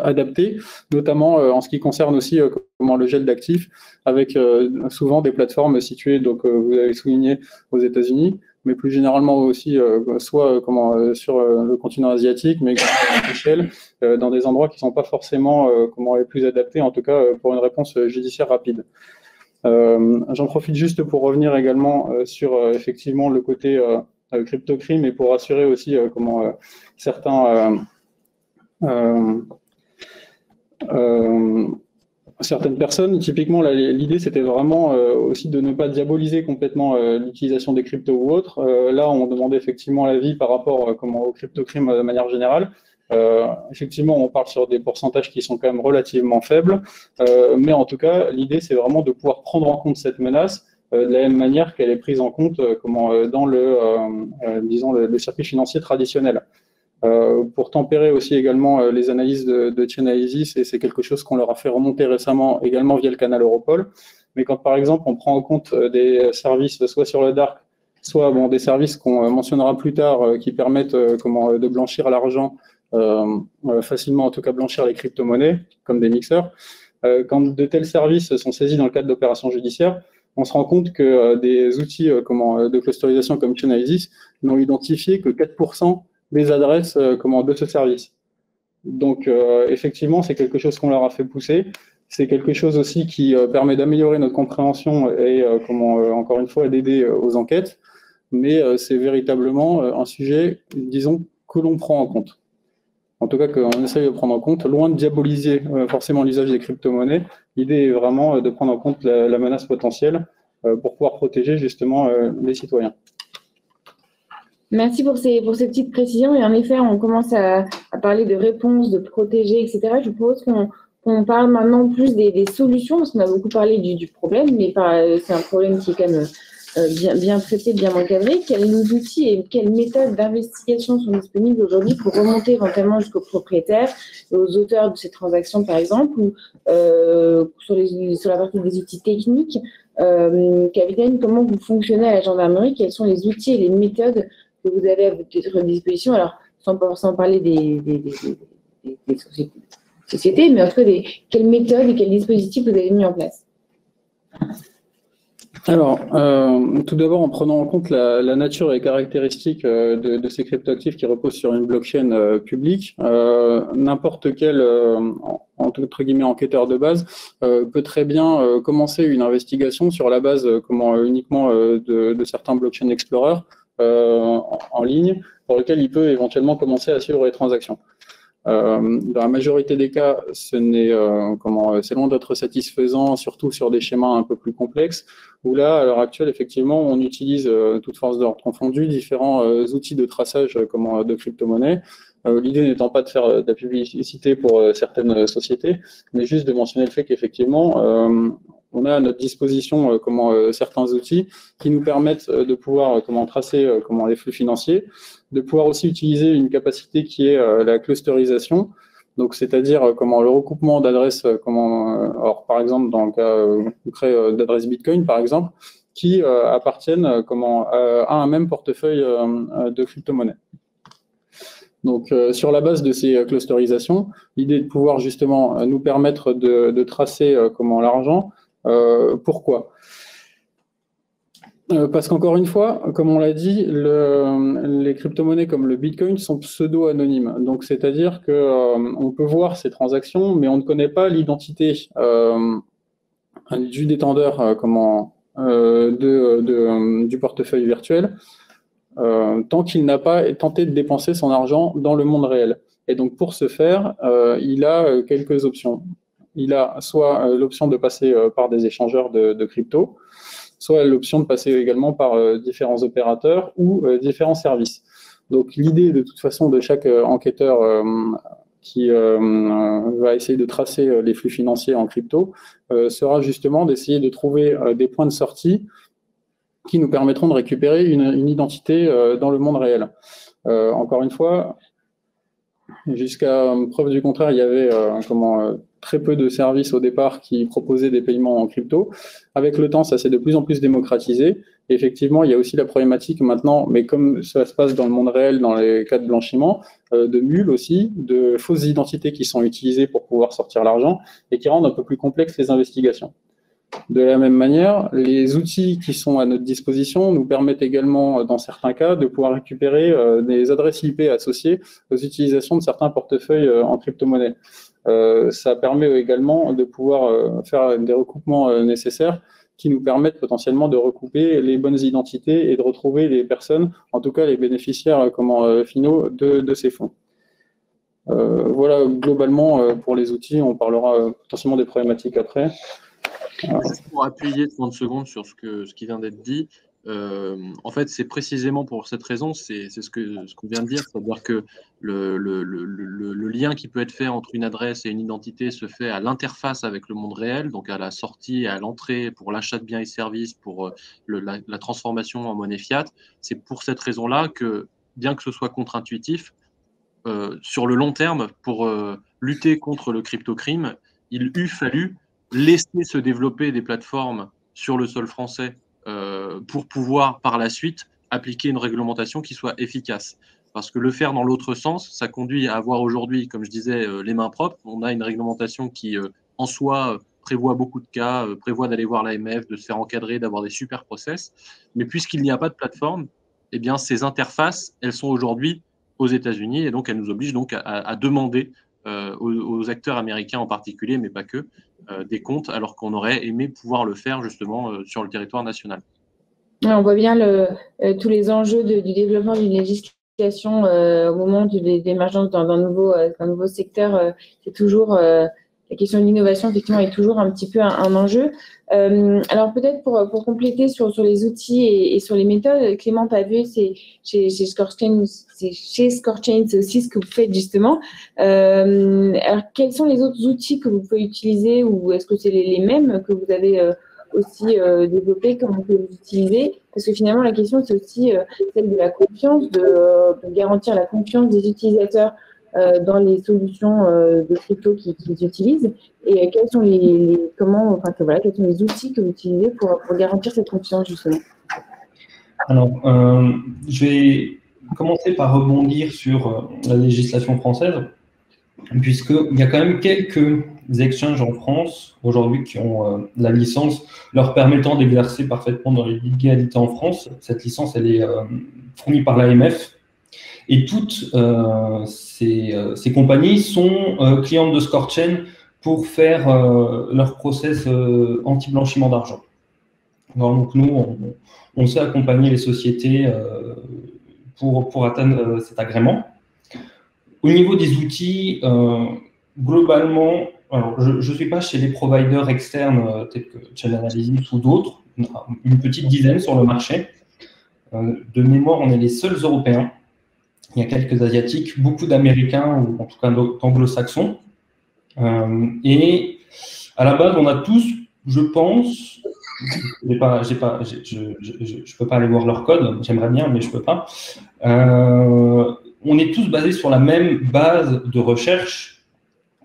S3: adaptées, notamment en ce qui concerne aussi le gel d'actifs, avec souvent des plateformes situées, donc vous avez souligné, aux États-Unis, mais plus généralement aussi soit sur le continent asiatique, mais à l'échelle, dans des endroits qui sont pas forcément les plus adaptés, en tout cas pour une réponse judiciaire rapide. J'en profite juste pour revenir également sur effectivement le côté cryptocrime et pour rassurer aussi certaines personnes. Typiquement, l'idée, c'était vraiment aussi de ne pas diaboliser complètement l'utilisation des cryptos ou autres. Là, on demandait effectivement l'avis par rapport au cryptocrime de manière générale. Effectivement, on parle sur des pourcentages qui sont quand même relativement faibles, mais en tout cas, l'idée, c'est vraiment de pouvoir prendre en compte cette menace de la même manière qu'elle est prise en compte dans le circuit financier traditionnel. Pour tempérer aussi également les analyses de Chainalysis, et c'est quelque chose qu'on leur a fait remonter récemment également via le canal Europol, mais quand par exemple on prend en compte des services soit sur le dark, soit des services qu'on mentionnera plus tard qui permettent de blanchir l'argent facilement, en tout cas blanchir les crypto-monnaies, comme des mixeurs. Quand de tels services sont saisis dans le cadre d'opérations judiciaires, on se rend compte que des outils de clusterisation comme Chainalysis n'ont identifié que 4% des adresses de ce service. Donc effectivement, c'est quelque chose qu'on leur a fait pousser. C'est quelque chose aussi qui permet d'améliorer notre compréhension et encore une fois d'aider aux enquêtes. Mais c'est véritablement un sujet, disons, que l'on prend en compte. En tout cas, qu'on essaye de prendre en compte, loin de diaboliser forcément l'usage des crypto-monnaies. L'idée est vraiment de prendre en compte la menace potentielle pour pouvoir protéger justement les citoyens.
S2: Merci pour ces petites précisions. Et en effet, on commence à parler de réponses, de protéger, etc. Je propose qu'on parle maintenant plus des solutions, parce qu'on a beaucoup parlé du problème, mais c'est un problème qui est quand même bien traité, bien encadré. Quels outils et quelles méthodes d'investigation sont disponibles aujourd'hui pour remonter éventuellement jusqu'aux propriétaires, aux auteurs de ces transactions, par exemple, ou sur la partie des outils techniques. Capitaine, comment vous fonctionnez à la gendarmerie? Quels sont les outils et les méthodes que vous avez à votre disposition? Alors, sans parler des sociétés, mais en tout cas, quelles méthodes et quels dispositifs vous avez mis en place?
S3: Alors, tout d'abord, en prenant en compte la nature et les caractéristiques de ces cryptoactifs qui reposent sur une blockchain publique, n'importe quel, entre guillemets, enquêteur de base peut très bien commencer une investigation sur la base uniquement de certains blockchain explorers en ligne, pour lesquels il peut éventuellement commencer à suivre les transactions. Dans la majorité des cas, c'est loin d'être satisfaisant, surtout sur des schémas un peu plus complexes, où là, à l'heure actuelle, effectivement, on utilise, toute force d'ordre confondue, différents outils de traçage de crypto-monnaies. L'idée n'étant pas de faire de la publicité pour certaines sociétés, mais juste de mentionner le fait qu'effectivement, on a à notre disposition certains outils qui nous permettent de pouvoir tracer les flux financiers, de pouvoir aussi utiliser une capacité qui est la clusterisation, donc c'est-à-dire le recoupement d'adresses, par exemple dans le cas concret d'adresses Bitcoin par exemple, qui appartiennent à un même portefeuille de crypto-monnaies. Donc, sur la base de ces clusterisations, l'idée est de pouvoir justement nous permettre de tracer l'argent. Pourquoi ? Parce qu'encore une fois, comme on l'a dit, les crypto-monnaies comme le Bitcoin sont pseudo-anonymes. Donc, c'est-à-dire qu'on peut voir ces transactions, mais on ne connaît pas l'identité du détenteur du portefeuille virtuel tant qu'il n'a pas tenté de dépenser son argent dans le monde réel. Et donc, pour ce faire, il a quelques options. Il a soit l'option de passer par des échangeurs de crypto, soit l'option de passer également par différents opérateurs ou différents services. Donc l'idée de toute façon de chaque enquêteur qui va essayer de tracer les flux financiers en crypto sera justement d'essayer de trouver des points de sortie qui nous permettront de récupérer une identité dans le monde réel. Encore une fois, jusqu'à preuve du contraire, il y avait très peu de services au départ qui proposaient des paiements en crypto. Avec le temps, ça s'est de plus en plus démocratisé. Et effectivement, il y a aussi la problématique maintenant, mais comme ça se passe dans le monde réel, dans les cas de blanchiment, de mules aussi, de fausses identités qui sont utilisées pour pouvoir sortir l'argent et qui rendent un peu plus complexes les investigations. De la même manière, les outils qui sont à notre disposition nous permettent également, dans certains cas, de pouvoir récupérer des adresses IP associées aux utilisations de certains portefeuilles en crypto-monnaie. Ça permet également de pouvoir faire des recoupements nécessaires qui nous permettent potentiellement de recouper les bonnes identités et de retrouver les personnes, en tout cas les bénéficiaires finaux de ces fonds. Voilà globalement pour les outils, on parlera potentiellement des problématiques après.
S4: Juste pour appuyer 30 secondes sur ce qui vient d'être dit, en fait, c'est précisément pour cette raison, c'est ce qu'on vient de dire, c'est-à-dire que le lien qui peut être fait entre une adresse et une identité se fait à l'interface avec le monde réel, donc à la sortie et à l'entrée pour l'achat de biens et services, pour la transformation en monnaie fiat. C'est pour cette raison-là que, bien que ce soit contre-intuitif, sur le long terme, pour lutter contre le crypto-crime, il eût fallu laisser se développer des plateformes sur le sol français pour pouvoir par la suite appliquer une réglementation qui soit efficace. Parce que le faire dans l'autre sens, ça conduit à avoir aujourd'hui, comme je disais, les mains propres. On a une réglementation qui, en soi, prévoit beaucoup de cas, prévoit d'aller voir l'AMF, de se faire encadrer, d'avoir des super process. Mais puisqu'il n'y a pas de plateforme, eh bien, ces interfaces, elles sont aujourd'hui aux États-Unis et donc elles nous obligent donc à demander aux acteurs américains en particulier, mais pas que, des comptes, alors qu'on aurait aimé pouvoir le faire justement sur le territoire national.
S2: On voit bien tous les enjeux du développement d'une législation au moment de l'émergence d'un nouveau secteur. C'est toujours la question de l'innovation, effectivement, est toujours un petit peu un enjeu. Alors peut-être pour compléter sur les outils et sur les méthodes, Clément Pavé, c'est chez ScoreChain, c'est aussi ce que vous faites justement. Alors quels sont les autres outils que vous pouvez utiliser, ou est-ce que c'est les mêmes que vous avez aussi développés, comment vous pouvez les utiliser? Parce que finalement la question c'est aussi celle de la confiance, de garantir la confiance des utilisateurs dans les solutions de crypto qu'ils utilisent, et quels sont quels sont les outils que vous utilisez pour garantir cette confiance justement?
S5: Alors, je vais commencer par rebondir sur la législation française. puisqu'il y a quand même quelques exchanges en France aujourd'hui qui ont la licence leur permettant d'exercer parfaitement dans les légalités en France. Cette licence, elle est fournie par l'AMF. Et toutes ces compagnies sont clientes de ScoreChain pour faire leur process anti-blanchiment d'argent. Donc nous, on sait accompagner les sociétés pour atteindre cet agrément. Au niveau des outils, globalement, alors je ne suis pas chez les providers externes tels que Chainalysis ou d'autres, une petite dizaine sur le marché. De mémoire, on est les seuls Européens. Il y a quelques Asiatiques, beaucoup d'Américains ou en tout cas d'Anglo-Saxons. Et à la base, on a tous, je pense, je peux pas aller voir leur code, j'aimerais bien, mais je peux pas. On est tous basés sur la même base de recherche,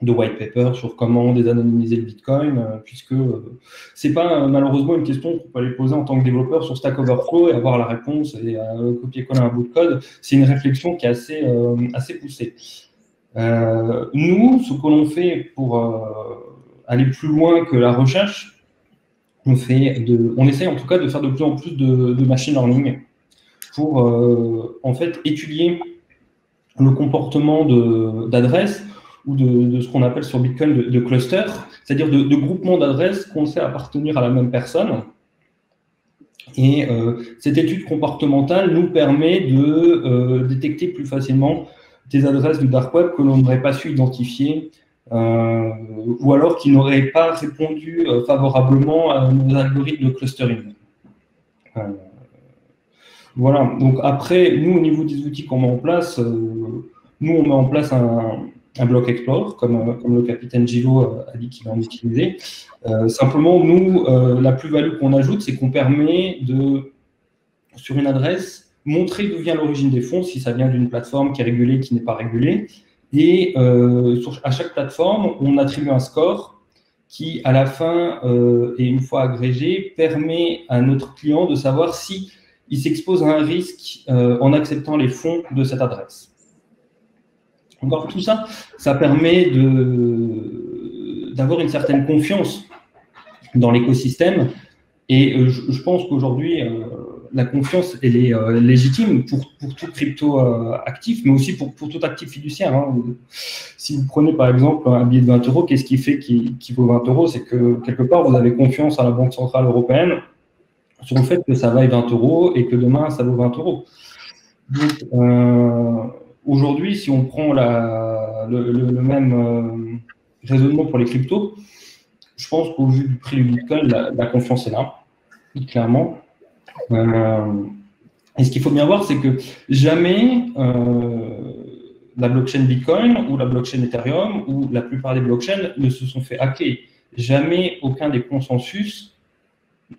S5: de white paper sur comment désanonymiser le Bitcoin, puisque c'est pas malheureusement une question qu'on peut aller poser en tant que développeur sur Stack Overflow et avoir la réponse et copier-coller un bout de code. C'est une réflexion qui est assez poussée. Nous, ce que l'on fait pour aller plus loin que la recherche, on essaie en tout cas de faire de plus en plus de machine learning pour en fait étudier le comportement d'adresses ou de ce qu'on appelle sur Bitcoin de cluster, c'est-à-dire de groupements d'adresses qu'on sait appartenir à la même personne. Et cette étude comportementale nous permet de détecter plus facilement des adresses du dark web que l'on n'aurait pas su identifier ou alors qui n'auraient pas répondu favorablement à nos algorithmes de clustering. Voilà, donc après, nous, au niveau des outils qu'on met en place, nous, on met en place un block explorer, comme le capitaine Gillot a dit qu'il en utilisait. Simplement, nous, la plus-value qu'on ajoute, c'est qu'on permet de, sur une adresse, montrer d'où vient l'origine des fonds, si ça vient d'une plateforme qui est régulée, qui n'est pas régulée. Et à chaque plateforme, on attribue un score qui, à la fin, et une fois agrégé, permet à notre client de savoir si il s'expose à un risque en acceptant les fonds de cette adresse. Donc, tout ça, ça permet d'avoir une certaine confiance dans l'écosystème. Et je pense qu'aujourd'hui, la confiance, elle est légitime pour tout crypto actif, mais aussi pour tout actif fiduciaire. Hein. Si vous prenez par exemple un billet de 20 €, qu'est-ce qui fait qu'il vaut 20 €? C'est que quelque part, vous avez confiance à la Banque Centrale Européenne sur le fait que ça vaille 20 € et que demain, ça vaut 20 €. Donc, aujourd'hui, si on prend le même raisonnement pour les cryptos, je pense qu'au vu du prix du Bitcoin, la confiance est là, clairement. Et ce qu'il faut bien voir, c'est que jamais la blockchain Bitcoin ou la blockchain Ethereum ou la plupart des blockchains ne se sont fait hacker. Jamais aucun des consensus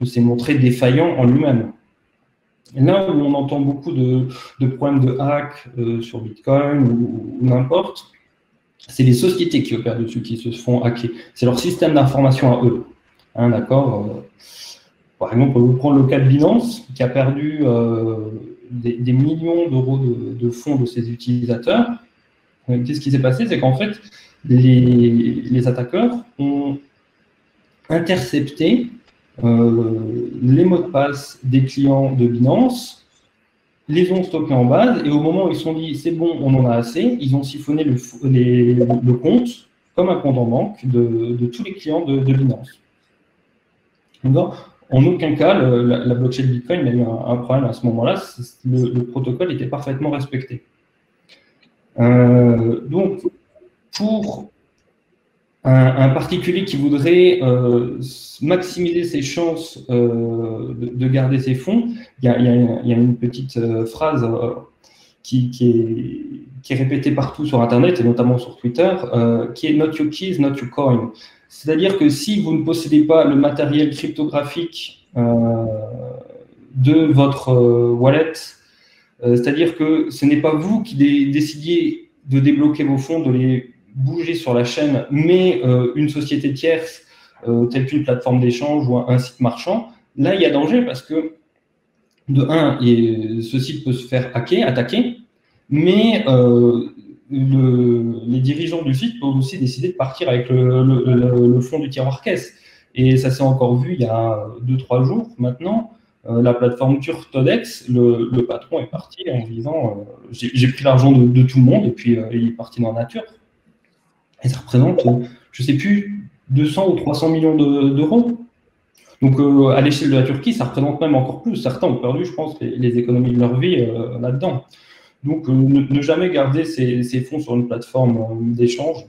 S5: ne s'est montré défaillant en lui-même. Là où on entend beaucoup de problèmes de hack sur Bitcoin ou n'importe, c'est les sociétés qui opèrent dessus qui se font hacker. C'est leur système d'information à eux. Hein, d'accord. Par exemple, on peut prendre le cas de Binance, qui a perdu des millions d'euros de fonds de ses utilisateurs. Qu'est-ce qui s'est passé? C'est qu'en fait, les attaqueurs ont intercepté les mots de passe des clients de Binance, les ont stockés en base, et au moment où ils se sont dit c'est bon, on en a assez, ils ont siphonné le compte comme un compte en banque de tous les clients de Binance. En aucun cas, la blockchain Bitcoin a eu un problème à ce moment-là, le protocole était parfaitement respecté. Donc, pour un particulier qui voudrait maximiser ses chances de garder ses fonds, il y a une petite phrase qui est répétée partout sur Internet, et notamment sur Twitter, qui est « Not your keys, not your coin ». C'est-à-dire que si vous ne possédez pas le matériel cryptographique de votre wallet, c'est-à-dire que ce n'est pas vous qui décidiez de débloquer vos fonds, de les bouger sur la chaîne, mais une société tierce, telle qu'une plateforme d'échange ou un site marchand, là, il y a danger parce que, de un, ce site peut se faire attaquer, mais les dirigeants du site peuvent aussi décider de partir avec le fond du tiroir caisse. Et ça s'est encore vu il y a 2-3 jours maintenant. La plateforme turque Todex, le patron est parti en disant j'ai pris l'argent de tout le monde et puis il est parti dans la nature. Et ça représente, je ne sais plus, 200 ou 300 millions d'euros. Donc à l'échelle de la Turquie, ça représente même encore plus. Certains ont perdu, je pense, les économies de leur vie là-dedans. Donc ne jamais garder ces fonds sur une plateforme d'échange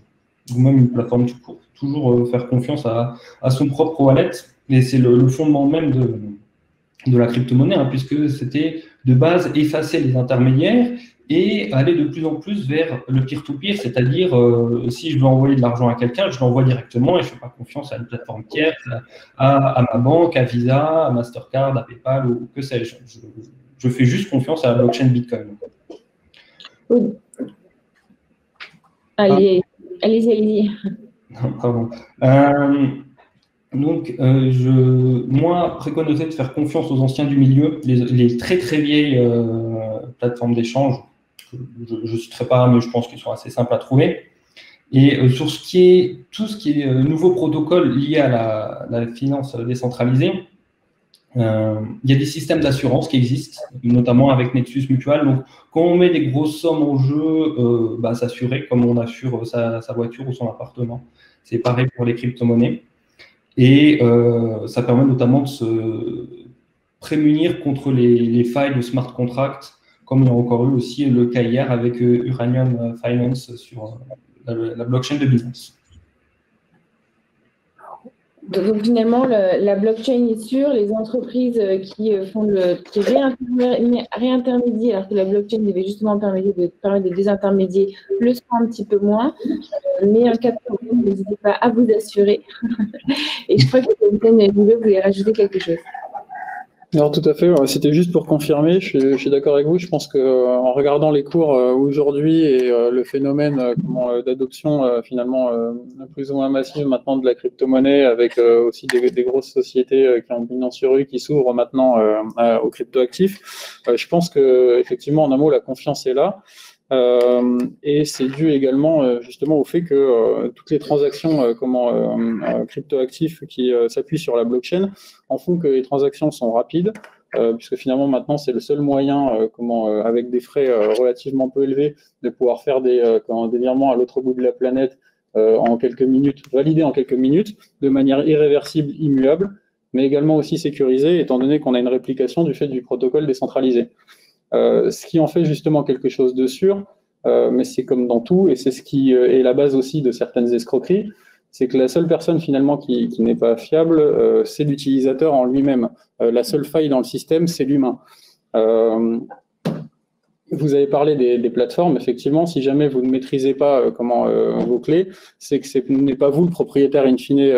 S5: ou même une plateforme tout court. Toujours faire confiance à son propre wallet. Et c'est le fondement même de la crypto-monnaie, hein, puisque c'était de base effacer les intermédiaires et aller de plus en plus vers le peer-to-peer, c'est-à-dire si je veux envoyer de l'argent à quelqu'un, je l'envoie directement et je ne fais pas confiance à une plateforme tierce, à ma banque, à Visa, à Mastercard, à PayPal ou que sais-je. Je fais juste confiance à la blockchain Bitcoin.
S2: Oui. Allez-y.
S5: Pardon. Donc, moi, préconiserais de faire confiance aux anciens du milieu, les très très vieilles plateformes d'échange. Je ne citerai pas, mais je pense qu'ils sont assez simples à trouver. Et sur tout ce qui est nouveau protocole lié à la finance décentralisée, il y a des systèmes d'assurance qui existent, notamment avec Nexus Mutual. Donc, quand on met des grosses sommes en jeu, s'assurer comme on assure sa voiture ou son appartement. C'est pareil pour les crypto-monnaies. Et ça permet notamment de se prémunir contre les failles de smart contracts, comme il y a encore eu aussi le cas hier avec Uranium Finance sur la blockchain de Binance.
S2: Donc finalement, la blockchain est sûre, les entreprises qui réintermédient, alors que la blockchain devait justement permettre de désintermédier, le sont un petit peu moins. Mais en cas de problème, n'hésitez pas à vous assurer. Et je crois que vous voulez rajouter quelque chose.
S3: Alors tout à fait, c'était juste pour confirmer, je suis d'accord avec vous, je pense qu'en regardant les cours aujourd'hui et le phénomène d'adoption finalement plus ou moins massive maintenant de la crypto-monnaie avec aussi des grosses sociétés qui ont pignon sur rue qui s'ouvrent maintenant aux crypto-actifs, je pense qu'effectivement en un mot la confiance est là. Et c'est dû également justement au fait que toutes les transactions cryptoactifs qui s'appuient sur la blockchain en font que les transactions sont rapides, puisque finalement maintenant c'est le seul moyen avec des frais relativement peu élevés de pouvoir faire des virements à l'autre bout de la planète en quelques minutes, validés en quelques minutes, de manière irréversible, immuable, mais également aussi sécurisée, étant donné qu'on a une réplication du fait du protocole décentralisé. Ce qui en fait justement quelque chose de sûr, mais c'est comme dans tout, et c'est ce qui est la base aussi de certaines escroqueries, c'est que la seule personne finalement qui n'est pas fiable, c'est l'utilisateur en lui-même. La seule faille dans le système, c'est l'humain. Vous avez parlé des plateformes, effectivement, si jamais vous ne maîtrisez pas vos clés, c'est que ce n'est pas vous le propriétaire in fine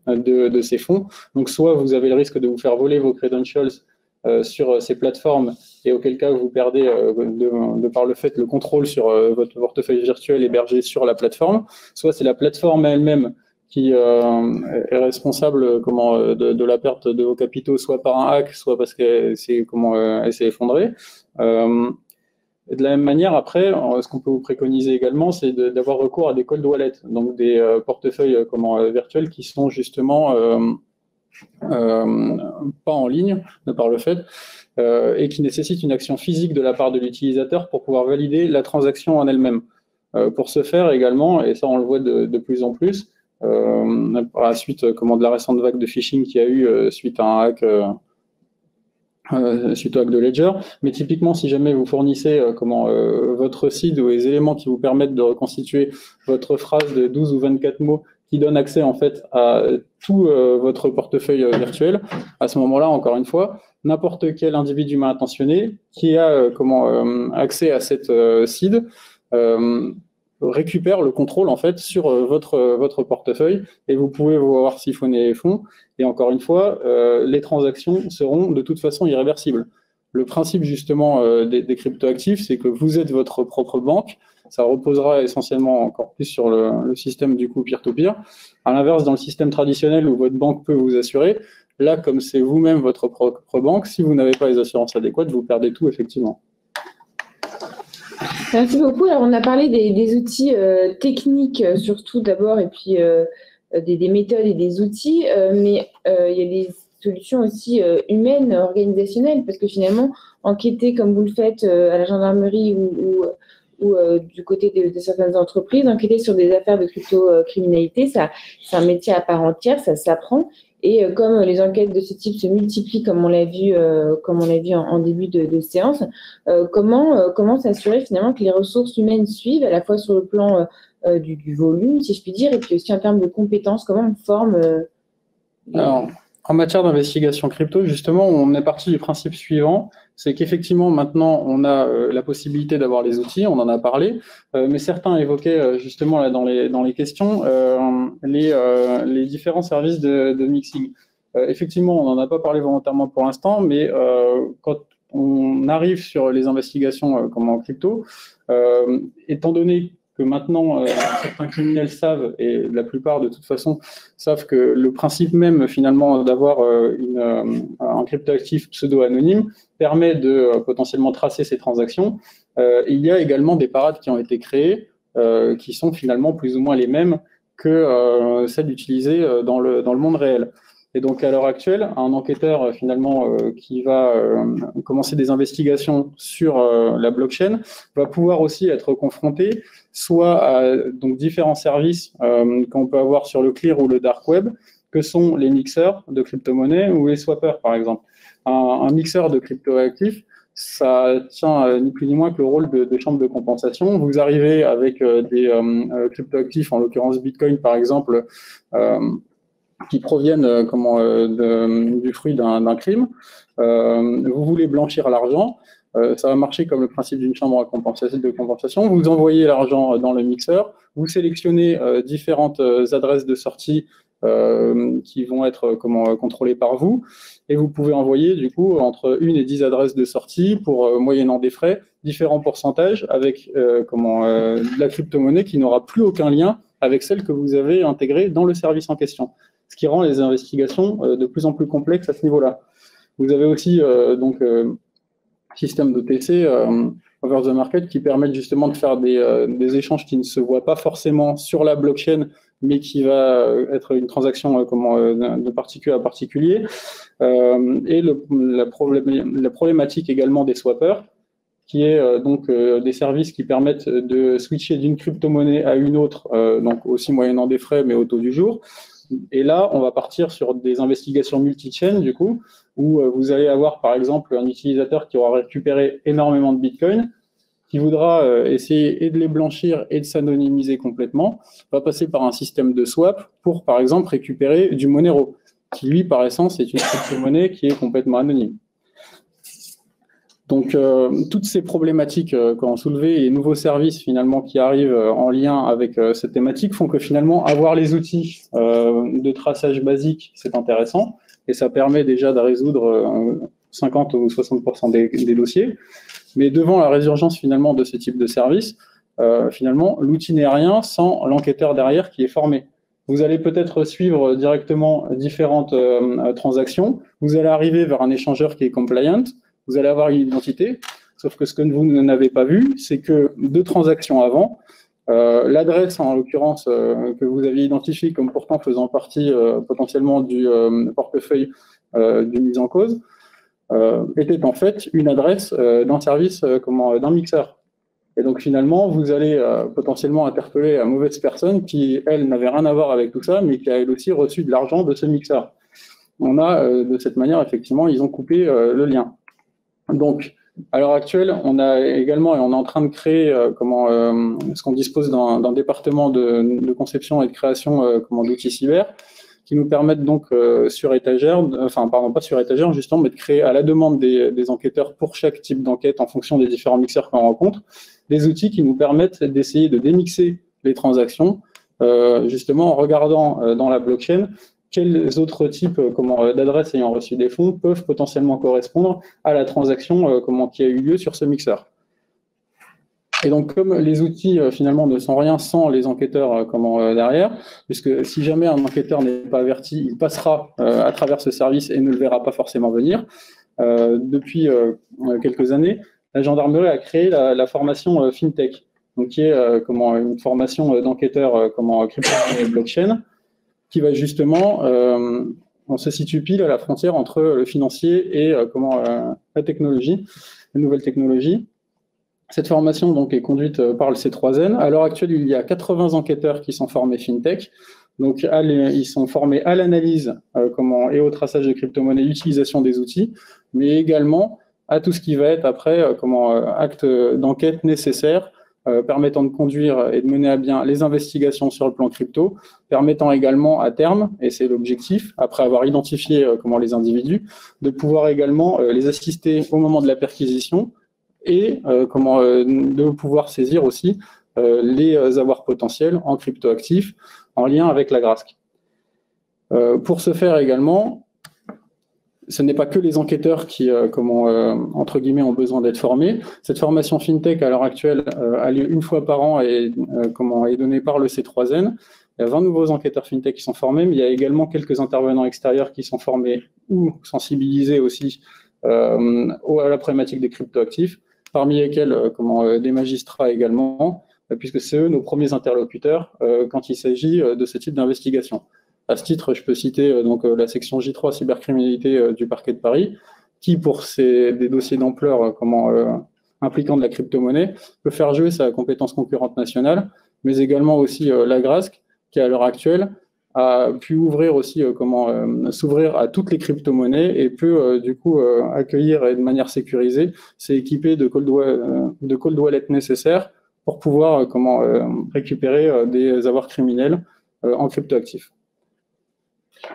S3: de ces fonds. Donc soit vous avez le risque de vous faire voler vos credentials sur ces plateformes, et auquel cas vous perdez de par le fait le contrôle sur votre portefeuille virtuel hébergé sur la plateforme, soit c'est la plateforme elle-même qui est responsable de la perte de vos capitaux, soit par un hack, soit parce qu'elle s'est effondrée. Et de la même manière, après, ce qu'on peut vous préconiser également, c'est d'avoir recours à des cold wallets, donc des portefeuilles virtuels qui sont justement pas en ligne, de par le fait, et qui nécessitent une action physique de la part de l'utilisateur pour pouvoir valider la transaction en elle-même. Pour ce faire également, et ça on le voit de plus en plus, par la suite de la récente vague de phishing qu'il y a eu suite à un hack suite au hack de Ledger, mais typiquement si jamais vous fournissez votre seed ou les éléments qui vous permettent de reconstituer votre phrase de 12 ou 24 mots qui donne accès en fait à tout votre portefeuille virtuel, à ce moment-là, encore une fois, n'importe quel individu mal intentionné qui a accès à cette seed récupère le contrôle en fait sur votre portefeuille, et vous pouvez voir siphonner les fonds, et encore une fois les transactions seront de toute façon irréversibles. Le principe justement des cryptoactifs, c'est que vous êtes votre propre banque. Ça reposera essentiellement encore plus sur le système du coup peer-to-peer. À l'inverse, dans le système traditionnel où votre banque peut vous assurer, là, comme c'est vous-même votre propre banque, si vous n'avez pas les assurances adéquates, vous perdez tout effectivement.
S2: Merci beaucoup. Alors, on a parlé des outils techniques surtout d'abord, et puis des méthodes et des outils, mais il y a des solutions aussi humaines, organisationnelles, parce que finalement, enquêter comme vous le faites à la gendarmerie ou du côté de certaines entreprises, enquêter sur des affaires de crypto-criminalité, c'est un métier à part entière, ça s'apprend. Et comme les enquêtes de ce type se multiplient, comme on l'a vu en début de séance, comment s'assurer finalement que les ressources humaines suivent, à la fois sur le plan du volume, si je puis dire, et puis aussi en termes de compétences, comment on forme
S3: Alors, en matière d'investigation crypto, justement, on est parti du principe suivant, c'est qu'effectivement, maintenant, on a la possibilité d'avoir les outils, on en a parlé, mais certains évoquaient justement là dans les questions les différents services de mixing. Effectivement, on n'en a pas parlé volontairement pour l'instant, mais quand on arrive sur les investigations comme en crypto, étant donné que maintenant certains criminels savent, et la plupart de toute façon savent que le principe même finalement d'avoir un cryptoactif pseudo-anonyme permet de potentiellement tracer ces transactions. Il y a également des parades qui ont été créées qui sont finalement plus ou moins les mêmes que celles utilisées dans le monde réel. Et donc, à l'heure actuelle, un enquêteur finalement qui va commencer des investigations sur la blockchain va pouvoir aussi être confronté soit à donc, différents services qu'on peut avoir sur le clear ou le dark web, que sont les mixeurs de crypto-monnaies ou les swappers, par exemple. Un mixeur de crypto-actifs, ça tient ni plus ni moins que le rôle de chambre de compensation. Vous arrivez avec des crypto-actifs, en l'occurrence Bitcoin, par exemple, qui proviennent du fruit d'un crime. Vous voulez blanchir l'argent, ça va marcher comme le principe d'une chambre de compensation. Vous envoyez l'argent dans le mixeur, vous sélectionnez différentes adresses de sortie qui vont être contrôlées par vous, et vous pouvez envoyer du coup entre 1 et 10 adresses de sortie pour moyennant des frais, différents pourcentages avec de la crypto-monnaie qui n'aura plus aucun lien avec celle que vous avez intégrée dans le service en question, ce qui rend les investigations de plus en plus complexes à ce niveau-là. Vous avez aussi système d'OTC, over the market, qui permettent justement de faire des échanges qui ne se voient pas forcément sur la blockchain, mais qui va être une transaction de particulier à particulier. Et la problématique également des swappers, qui est des services qui permettent de switcher d'une crypto-monnaie à une autre, donc aussi moyennant des frais, mais au taux du jour. Et là, on va partir sur des investigations multi-chain, du coup, où vous allez avoir, par exemple, un utilisateur qui aura récupéré énormément de Bitcoin, qui voudra essayer et de les blanchir et de s'anonymiser complètement, va passer par un système de swap pour, par exemple, récupérer du Monero, qui, lui, par essence, est une crypto-monnaie qui est complètement anonyme. Donc, toutes ces problématiques qu'ont soulevées et les nouveaux services finalement qui arrivent en lien avec cette thématique font que finalement avoir les outils de traçage basique, c'est intéressant et ça permet déjà de résoudre 50 ou 60% des dossiers. Mais devant la résurgence finalement de ce type de service, finalement, l'outil n'est rien sans l'enquêteur derrière qui est formé. Vous allez peut-être suivre directement différentes transactions. Vous allez arriver vers un échangeur qui est compliant. Vous allez avoir une identité, sauf que ce que vous n'avez pas vu, c'est que 2 transactions avant, l'adresse en l'occurrence que vous aviez identifiée comme pourtant faisant partie potentiellement du portefeuille du mis en cause, était en fait une adresse d'un service d'un mixeur. Et donc finalement, vous allez potentiellement interpeller la mauvaise personne qui, elle, n'avait rien à voir avec tout ça, mais qui a elle aussi reçu de l'argent de ce mixeur. On a de cette manière, effectivement, ils ont coupé le lien. Donc, à l'heure actuelle, on a également, et on est en train de créer ce qu'on dispose d'un département de conception et de création d'outils cyber, qui nous permettent donc sur étagère, pas sur étagère justement, mais de créer à la demande des enquêteurs pour chaque type d'enquête en fonction des différents mixeurs qu'on rencontre, des outils qui nous permettent d'essayer de démixer les transactions, justement en regardant dans la blockchain quels autres types d'adresses ayant reçu des fonds peuvent potentiellement correspondre à la transaction qui a eu lieu sur ce mixeur. Et donc, comme les outils finalement ne sont rien sans les enquêteurs derrière, puisque si jamais un enquêteur n'est pas averti, il passera à travers ce service et ne le verra pas forcément venir. Depuis quelques années, la gendarmerie a créé la formation FinTech, donc qui est une formation d'enquêteur crypto et blockchain, qui va justement, on se situe pile à la frontière entre le financier et la technologie, la nouvelle technologie. Cette formation donc est conduite par le C3N. À l'heure actuelle, il y a 80 enquêteurs qui sont formés FinTech. Donc, ils sont formés à l'analyse et au traçage de crypto-monnaies, l'utilisation des outils, mais également à tout ce qui va être après acte d'enquête nécessaire permettant de conduire et de mener à bien les investigations sur le plan crypto, permettant également à terme, et c'est l'objectif, après avoir identifié les individus, de pouvoir également les assister au moment de la perquisition et de pouvoir saisir aussi les avoirs potentiels en cryptoactifs en lien avec la Grasc. Pour ce faire également, ce n'est pas que les enquêteurs qui, entre guillemets, ont besoin d'être formés. Cette formation FinTech, à l'heure actuelle, a lieu une fois par an et est donnée par le C3N. Il y a 20 nouveaux enquêteurs FinTech qui sont formés, mais il y a également quelques intervenants extérieurs qui sont formés ou sensibilisés aussi à la problématique des cryptoactifs, parmi lesquels des magistrats également, puisque c'est eux nos premiers interlocuteurs quand il s'agit de ce type d'investigation. À ce titre, je peux citer la section J3 cybercriminalité du parquet de Paris, qui, pour des dossiers d'ampleur impliquant de la crypto-monnaie, peut faire jouer sa compétence concurrente nationale, mais également aussi la Grasc, qui à l'heure actuelle a pu ouvrir aussi s'ouvrir à toutes les crypto-monnaies et peut du coup accueillir de manière sécurisée, s'équiper de cold wallet nécessaires pour pouvoir récupérer des avoirs criminels en cryptoactifs.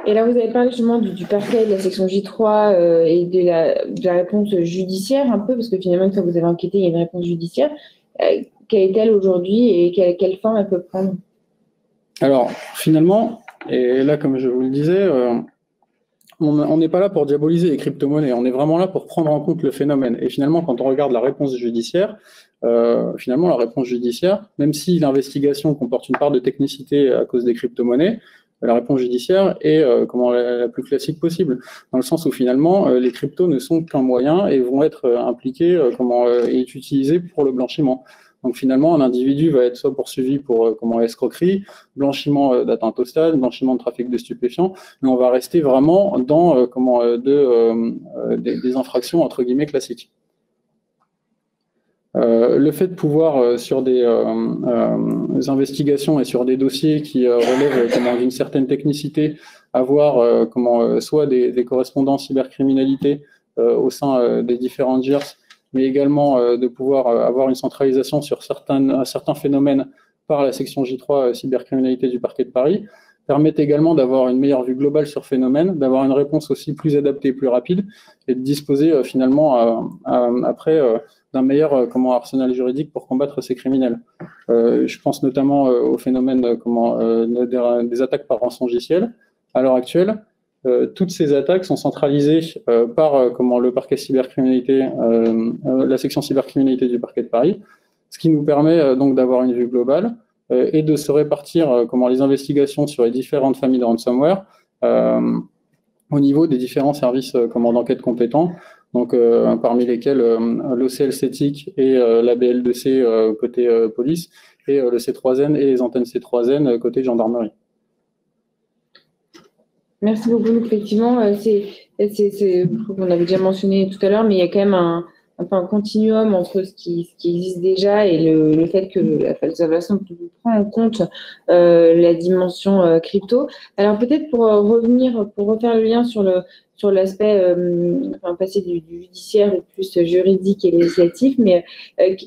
S2: Et là, vous avez parlé justement du parquet, de la section J3 et de la réponse judiciaire un peu, parce que finalement, une fois que vous avez enquêté, il y a une réponse judiciaire. Quelle est-elle aujourd'hui et quelle forme elle peut prendre?
S3: Alors, finalement, et là, comme je vous le disais, on n'est pas là pour diaboliser les crypto-monnaies, on est vraiment là pour prendre en compte le phénomène. Et finalement, quand on regarde la réponse judiciaire, la réponse judiciaire, même si l'investigation comporte une part de technicité à cause des crypto-monnaies, la réponse judiciaire est la plus classique possible, dans le sens où finalement les cryptos ne sont qu'un moyen et vont être impliqués et utilisés pour le blanchiment. Donc finalement, un individu va être soit poursuivi pour escroquerie, blanchiment d'atteinte au stade, blanchiment de trafic de stupéfiants, mais on va rester vraiment dans des infractions entre guillemets classiques. Le fait de pouvoir, sur des investigations et sur des dossiers qui relèvent d'une certaine technicité, avoir soit des correspondants cybercriminalité au sein des différentes GIRS, mais également de pouvoir avoir une centralisation sur certains phénomènes par la section J3 cybercriminalité du parquet de Paris, permet également d'avoir une meilleure vue globale sur phénomène, d'avoir une réponse aussi plus adaptée, plus rapide, et de disposer finalement après d'un meilleur arsenal juridique pour combattre ces criminels. Je pense notamment au phénomène des attaques par rançongiciel. À l'heure actuelle, toutes ces attaques sont centralisées par le parquet cybercriminalité, la section cybercriminalité du parquet de Paris, ce qui nous permet donc d'avoir une vue globale et de se répartir les investigations sur les différentes familles de ransomware au niveau des différents services d'enquête compétents, donc parmi lesquels l'OCL CETIC et la BL2C côté police, et le C3N et les antennes C3N côté gendarmerie.
S2: Merci beaucoup. Effectivement, on l'avait déjà mentionné tout à l'heure, mais il y a quand même un continuum entre ce qui existe déjà et le fait que la façon prend en compte la dimension crypto. Alors peut-être pour refaire le lien sur l'aspect passer du judiciaire au plus juridique et législatif, mais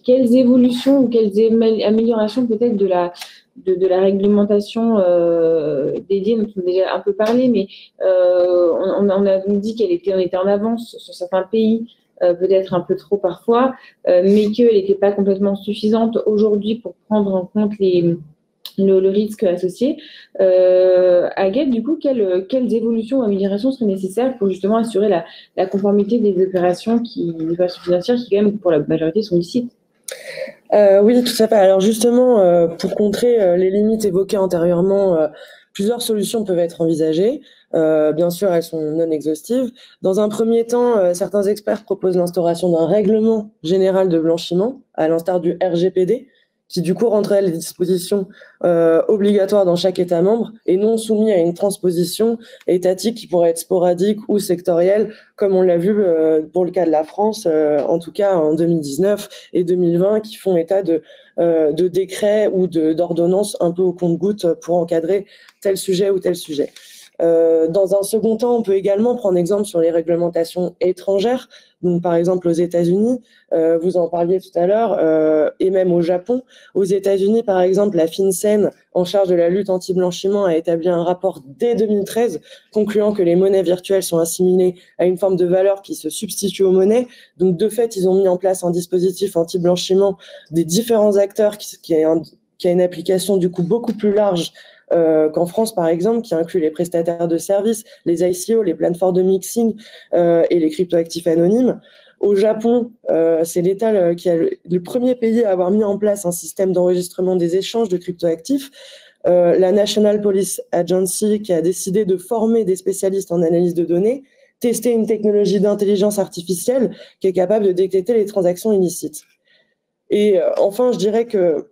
S2: quelles évolutions ou quelles améliorations peut-être de la réglementation dédiée, dont on a déjà un peu parlé, mais on a dit qu'elle était en avance sur certains pays, peut-être un peu trop parfois, mais qu'elle n'était pas complètement suffisante aujourd'hui pour prendre en compte le risque associé. Agathe, du coup, quelles évolutions ou améliorations seraient nécessaires pour justement assurer la conformité des opérations financières qui, quand même, pour la majorité, sont licites?
S6: Oui, tout à fait. Alors justement, pour contrer les limites évoquées antérieurement, plusieurs solutions peuvent être envisagées. Bien sûr, elles sont non exhaustives. Dans un premier temps, certains experts proposent l'instauration d'un règlement général de blanchiment, à l'instar du RGPD, qui du coup rendrait les dispositions obligatoires dans chaque État membre et non soumis à une transposition étatique qui pourrait être sporadique ou sectorielle, comme on l'a vu pour le cas de la France, en tout cas en 2019 et 2020, qui font état de décrets ou d'ordonnances un peu au compte-gouttes pour encadrer tel sujet ou tel sujet. Dans un second temps, on peut également prendre exemple sur les réglementations étrangères. Donc, par exemple, aux États-Unis, vous en parliez tout à l'heure, et même au Japon. Aux États-Unis, par exemple, la FinCEN, en charge de la lutte anti-blanchiment, a établi un rapport dès 2013 concluant que les monnaies virtuelles sont assimilées à une forme de valeur qui se substitue aux monnaies. Donc, de fait, ils ont mis en place un dispositif anti-blanchiment des différents acteurs qui a une application du coup beaucoup plus large qu'en France, par exemple, qui inclut les prestataires de services, les ICO, les plateformes de mixing et les cryptoactifs anonymes. Au Japon, c'est l'État qui est le premier pays à avoir mis en place un système d'enregistrement des échanges de cryptoactifs. La National Police Agency qui a décidé de former des spécialistes en analyse de données, tester une technologie d'intelligence artificielle qui est capable de détecter les transactions illicites. Et enfin, je dirais que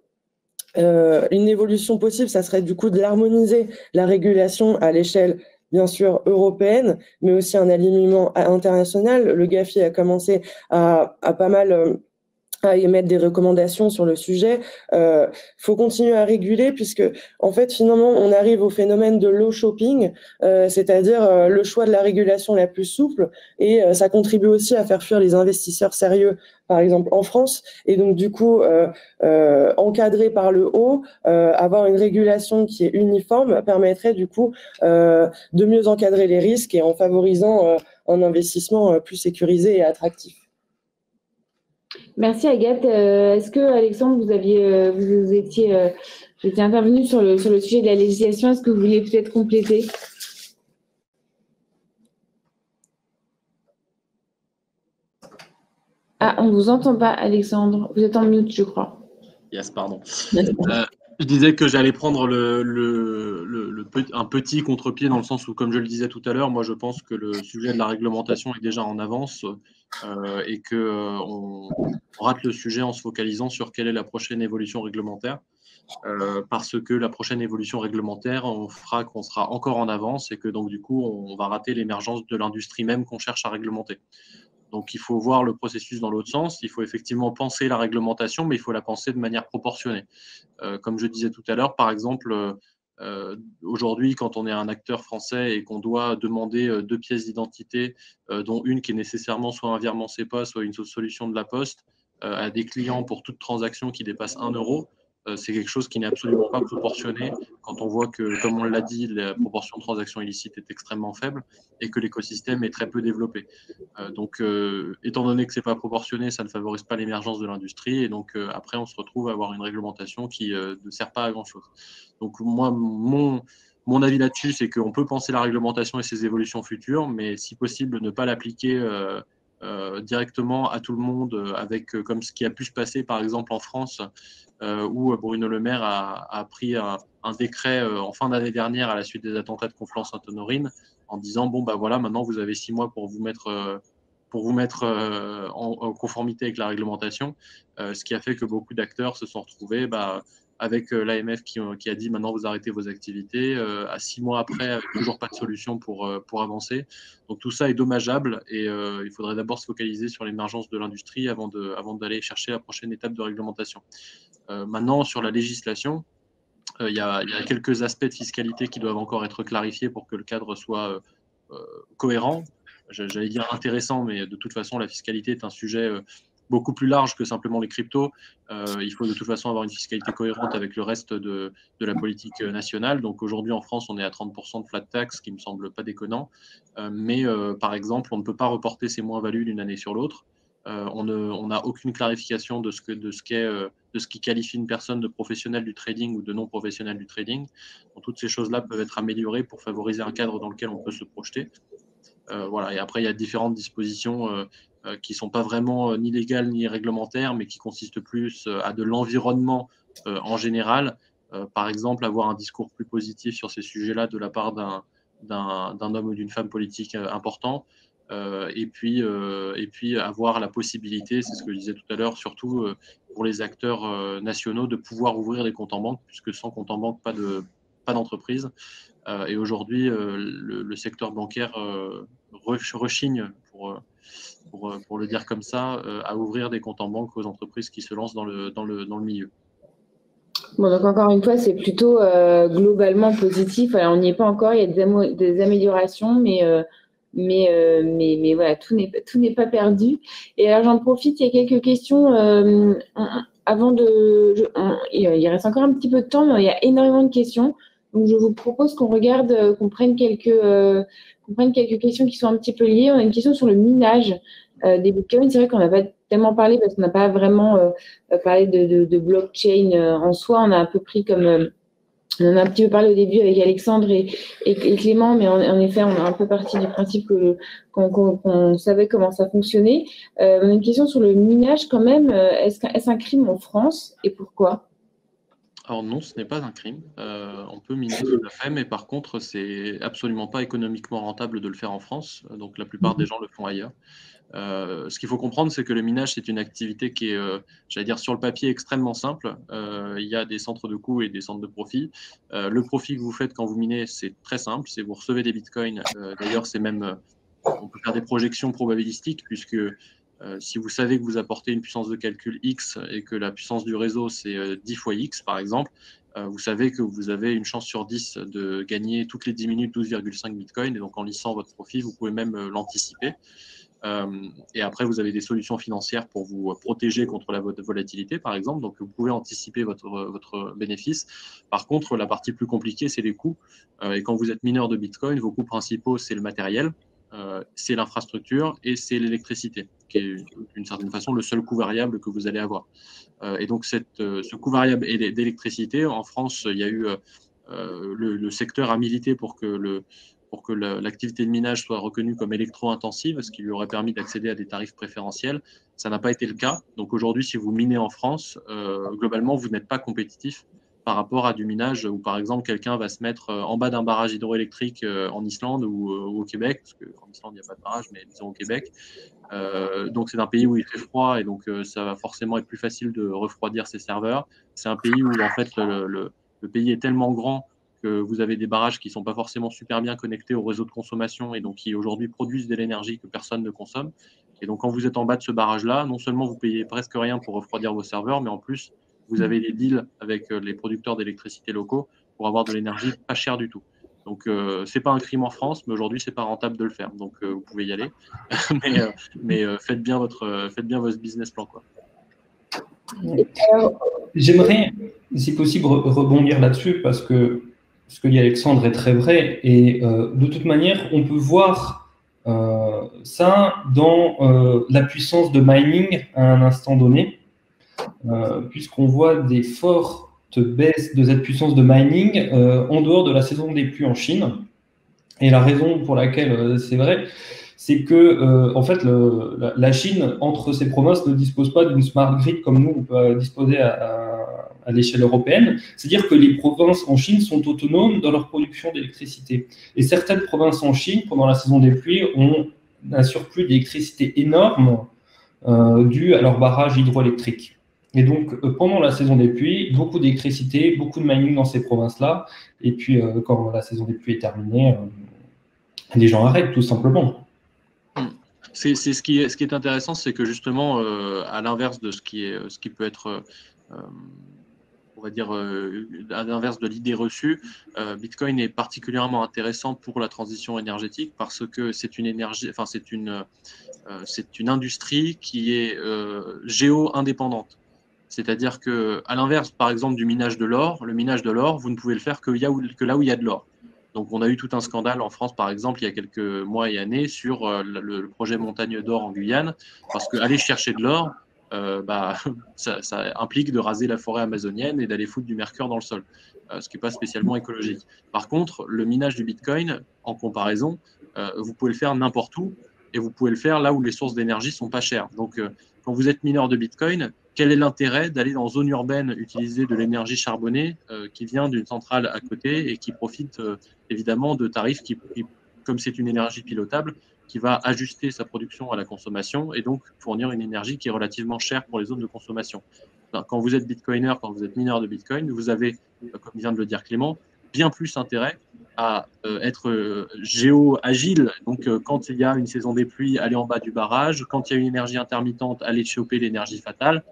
S6: une évolution possible, ça serait du coup de l'harmoniser la régulation à l'échelle, bien sûr, européenne, mais aussi un alignement international. Le GAFI a commencé à pas mal à émettre des recommandations sur le sujet. Faut continuer à réguler puisque, en fait, finalement, on arrive au phénomène de low shopping, c'est-à-dire le choix de la régulation la plus souple, et ça contribue aussi à faire fuir les investisseurs sérieux, par exemple en France, et donc du coup, encadré par le haut, avoir une régulation qui est uniforme permettrait du coup de mieux encadrer les risques et en favorisant un investissement plus sécurisé et attractif.
S2: Merci Agathe. Est-ce que Alexandre, vous étiez intervenu sur le sujet de la législation. Est-ce que vous vouliez peut-être compléter? Ah, on ne vous entend pas, Alexandre. Vous êtes en mute, je crois.
S4: Yes, pardon. Je disais que j'allais prendre un petit contre-pied dans le sens où, comme je le disais tout à l'heure, moi je pense que le sujet de la réglementation est déjà en avance et qu'on rate le sujet en se focalisant sur quelle est la prochaine évolution réglementaire. Parce que la prochaine évolution réglementaire, on fera qu'on sera encore en avance et que donc du coup, on va rater l'émergence de l'industrie même qu'on cherche à réglementer. Donc, il faut voir le processus dans l'autre sens. Il faut effectivement penser la réglementation, mais il faut la penser de manière proportionnée. Comme je disais tout à l'heure, par exemple, aujourd'hui, quand on est un acteur français et qu'on doit demander 2 pièces d'identité, dont une qui est nécessairement soit un virement SEPA, soit une solution de la Poste, à des clients pour toute transaction qui dépasse 1 euro, c'est quelque chose qui n'est absolument pas proportionné quand on voit que, comme on l'a dit, la proportion de transactions illicites est extrêmement faible et que l'écosystème est très peu développé. Donc, étant donné que ce n'est pas proportionné, ça ne favorise pas l'émergence de l'industrie et donc après, on se retrouve à avoir une réglementation qui ne sert pas à grand-chose. Donc, moi, mon avis là-dessus, c'est qu'on peut penser la réglementation et ses évolutions futures, mais si possible, ne pas l'appliquer directement à tout le monde, avec comme ce qui a pu se passer par exemple en France, où Bruno Le Maire a pris un décret en fin d'année dernière à la suite des attentats de Conflans-Sainte-Honorine en disant bon bah voilà, maintenant vous avez 6 mois pour vous mettre en conformité avec la réglementation, ce qui a fait que beaucoup d'acteurs se sont retrouvés avec l'AMF qui a dit maintenant vous arrêtez vos activités, à 6 mois après, avec toujours pas de solution pour avancer. Donc tout ça est dommageable et il faudrait d'abord se focaliser sur l'émergence de l'industrie avant d'aller chercher la prochaine étape de réglementation. Maintenant, sur la législation, il y a quelques aspects de fiscalité qui doivent encore être clarifiés pour que le cadre soit cohérent. J'allais dire intéressant, mais de toute façon, la fiscalité est un sujet beaucoup plus large que simplement les cryptos. Il faut de toute façon avoir une fiscalité cohérente avec le reste de la politique nationale. Donc aujourd'hui, en France, on est à 30% de flat tax, ce qui ne me semble pas déconnant. Mais par exemple, on ne peut pas reporter ses moins-values d'une année sur l'autre. On n'a aucune clarification de ce qui qualifie une personne de professionnel du trading ou de non professionnel du trading. Donc, toutes ces choses-là peuvent être améliorées pour favoriser un cadre dans lequel on peut se projeter. Voilà. Et après, il y a différentes dispositions qui ne sont pas vraiment ni légales ni réglementaires, mais qui consistent plus à de l'environnement en général. Par exemple, avoir un discours plus positif sur ces sujets-là de la part d'un homme ou d'une femme politique important. Et puis avoir la possibilité, c'est ce que je disais tout à l'heure, surtout pour les acteurs nationaux, de pouvoir ouvrir des comptes en banque, puisque sans compte en banque, pas d'entreprise. Et aujourd'hui, le secteur bancaire rechigne, pour le dire comme ça, à ouvrir des comptes en banque aux entreprises qui se lancent dans le milieu.
S2: Bon, donc encore une fois, c'est plutôt globalement positif. Alors, on n'y est pas encore, il y a des améliorations, mais voilà, tout n'est pas perdu. Et alors, j'en profite, il y a quelques questions avant il reste encore un petit peu de temps, mais il y a énormément de questions. Donc, je vous propose qu'on regarde, qu'on prenne quelques questions qui sont un petit peu liées. On a une question sur le minage des bitcoins. C'est vrai qu'on n'a pas tellement parlé parce qu'on n'a pas vraiment parlé de blockchain en soi. On a un peu pris comme on en a un petit peu parlé au début avec Alexandre et Clément, mais en effet, on a un peu parti du principe qu'on savait comment ça fonctionnait. On a une question sur le minage quand même. Est-ce un crime en France et pourquoi ?
S4: Alors non, ce n'est pas un crime. On peut miner tout à fait, mais par contre, c'est absolument pas économiquement rentable de le faire en France. Donc la plupart des gens le font ailleurs. Ce qu'il faut comprendre, c'est que le minage, c'est une activité qui est, j'allais dire, sur le papier extrêmement simple. Il y a des centres de coûts et des centres de profit. Le profit que vous faites quand vous minez, c'est très simple. C'est vous recevez des bitcoins. D'ailleurs, c'est même, on peut faire des projections probabilistiques puisque si vous savez que vous apportez une puissance de calcul X et que la puissance du réseau, c'est 10 fois X, par exemple, vous savez que vous avez une chance sur 10 de gagner toutes les 10 minutes 12,5 bitcoins. Et donc, en lissant votre profit, vous pouvez même l'anticiper. Et après, vous avez des solutions financières pour vous protéger contre la volatilité, par exemple. Donc, vous pouvez anticiper votre bénéfice. Par contre, la partie plus compliquée, c'est les coûts. Et quand vous êtes mineur de Bitcoin, vos coûts principaux, c'est le matériel, c'est l'infrastructure et c'est l'électricité, qui est d'une certaine façon le seul coût variable que vous allez avoir. Et donc, ce coût variable d'électricité, en France, il y a eu le secteur a milité pour que l'activité de minage soit reconnue comme électro-intensive, ce qui lui aurait permis d'accéder à des tarifs préférentiels. Ça n'a pas été le cas. Donc aujourd'hui, si vous minez en France, globalement, vous n'êtes pas compétitif par rapport à du minage où, par exemple, quelqu'un va se mettre en bas d'un barrage hydroélectrique en Islande ou au Québec, parce qu'en Islande, il n'y a pas de barrage, mais disons au Québec. Donc c'est un pays où il fait froid et donc ça va forcément être plus facile de refroidir ses serveurs. C'est un pays où, en fait, le pays est tellement grand que vous avez des barrages qui ne sont pas forcément super bien connectés au réseau de consommation et donc qui aujourd'hui produisent de l'énergie que personne ne consomme. Et donc quand vous êtes en bas de ce barrage-là, non seulement vous payez presque rien pour refroidir vos serveurs, mais en plus vous avez des deals avec les producteurs d'électricité locaux pour avoir de l'énergie pas chère du tout. Donc c'est pas un crime en France, mais aujourd'hui c'est pas rentable de le faire. Donc vous pouvez y aller, mais faites bien votre business plan, quoi.
S5: J'aimerais, si possible, rebondir là-dessus parce que ce que dit Alexandre est très vrai et de toute manière, on peut voir ça dans la puissance de mining à un instant donné, puisqu'on voit des fortes baisses de cette puissance de mining en dehors de la saison des pluies en Chine. Et la raison pour laquelle c'est vrai, c'est que en fait, la Chine, entre ses provinces, ne dispose pas d'une smart grid comme nous, on peut disposer à l'échelle européenne. C'est-à-dire que les provinces en Chine sont autonomes dans leur production d'électricité. Et certaines provinces en Chine, pendant la saison des pluies, ont un surplus d'électricité énorme dû à leur barrage hydroélectrique. Et donc, pendant la saison des pluies, beaucoup d'électricité, beaucoup de mining dans ces provinces-là. Et puis, quand la saison des pluies est terminée, les gens arrêtent tout simplement.
S4: C'est ce qui est intéressant, c'est que justement, à l'inverse de ce qui peut être, on va dire, à l'inverse de l'idée reçue, Bitcoin est particulièrement intéressant pour la transition énergétique parce que c'est une énergie, enfin c'est une industrie qui est géo-indépendante. C'est-à-dire que, à l'inverse, par exemple, du minage de l'or, le minage de l'or, vous ne pouvez le faire que là où il y a de l'or. Donc, on a eu tout un scandale en France, par exemple, il y a quelques mois et années, sur le projet Montagne d'Or en Guyane, parce qu'aller chercher de l'or, ça implique de raser la forêt amazonienne et d'aller foutre du mercure dans le sol, ce qui n'est pas spécialement écologique. Par contre, le minage du Bitcoin, en comparaison, vous pouvez le faire n'importe où et vous pouvez le faire là où les sources d'énergie sont pas chères. Donc, quand vous êtes mineur de Bitcoin, quel est l'intérêt d'aller dans zone urbaine utiliser de l'énergie charbonnée qui vient d'une centrale à côté et qui profite évidemment de tarifs qui, comme c'est une énergie pilotable, qui va ajuster sa production à la consommation et donc fournir une énergie qui est relativement chère pour les zones de consommation. Quand vous êtes bitcoiner, quand vous êtes mineur de bitcoin, vous avez, comme vient de le dire Clément, bien plus intérêt à être géo-agile. Donc, quand il y a une saison des pluies, aller en bas du barrage. Quand il y a une énergie intermittente, aller choper l'énergie fatale,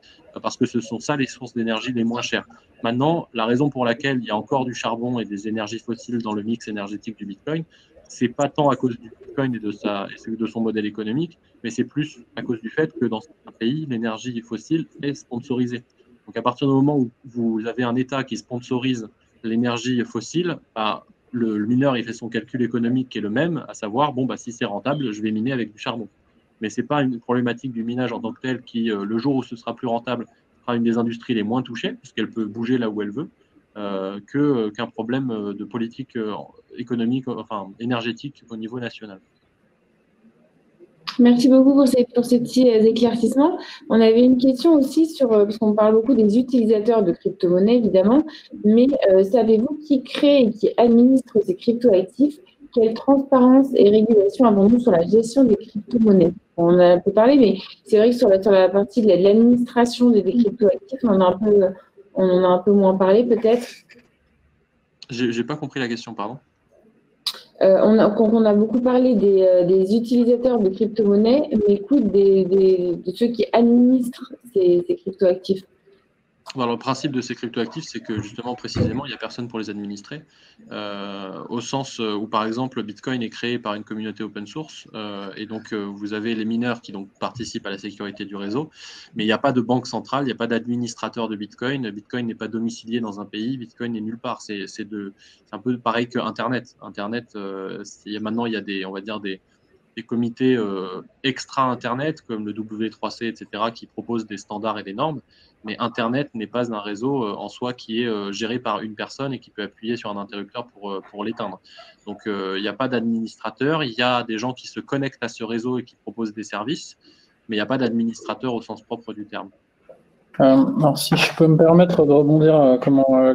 S4: parce que ce sont ça les sources d'énergie les moins chères. Maintenant, la raison pour laquelle il y a encore du charbon et des énergies fossiles dans le mix énergétique du Bitcoin, c'est pas tant à cause du Bitcoin et de son modèle économique, mais c'est plus à cause du fait que dans certains pays, l'énergie fossile est sponsorisée. Donc, à partir du moment où vous avez un État qui sponsorise l'énergie fossile, le mineur il fait son calcul économique qui est le même, à savoir, bon, si c'est rentable, je vais miner avec du charbon. Mais ce n'est pas une problématique du minage en tant que tel qui, le jour où ce sera plus rentable, sera une des industries les moins touchées, puisqu'elle peut bouger là où elle veut, qu'un problème de politique économique, enfin énergétique au niveau national.
S2: Merci beaucoup pour ces petits éclaircissements. On avait une question aussi sur, parce qu'on parle beaucoup des utilisateurs de crypto-monnaies, évidemment, mais savez-vous qui crée et qui administre ces crypto-actifs? Quelle transparence et régulation avons-nous sur la gestion des crypto-monnaies? On en a un peu parlé, mais c'est vrai que sur la partie de l'administration des crypto-actifs, on en a un peu moins parlé peut-être.
S4: J'ai pas compris la question, pardon.
S2: On a beaucoup parlé des utilisateurs de crypto-monnaies, mais écoute, de ceux qui administrent ces crypto-actifs.
S4: Alors, le principe de ces crypto-actifs, c'est que justement, précisément, il n'y a personne pour les administrer, au sens où, par exemple, Bitcoin est créé par une communauté open source, et donc vous avez les mineurs qui donc, participent à la sécurité du réseau, mais il n'y a pas de banque centrale, il n'y a pas d'administrateur de Bitcoin. Bitcoin n'est pas domicilié dans un pays, Bitcoin n'est nulle part. C'est un peu pareil que Internet. Internet, maintenant, il y a des comités extra-Internet, comme le W3C, etc., qui proposent des standards et des normes. Mais Internet n'est pas un réseau en soi qui est géré par une personne et qui peut appuyer sur un interrupteur pour l'éteindre. Donc, il n'y a pas d'administrateur. Il y a des gens qui se connectent à ce réseau et qui proposent des services, mais il n'y a pas d'administrateur au sens propre du terme.
S3: Alors, si je peux me permettre de rebondir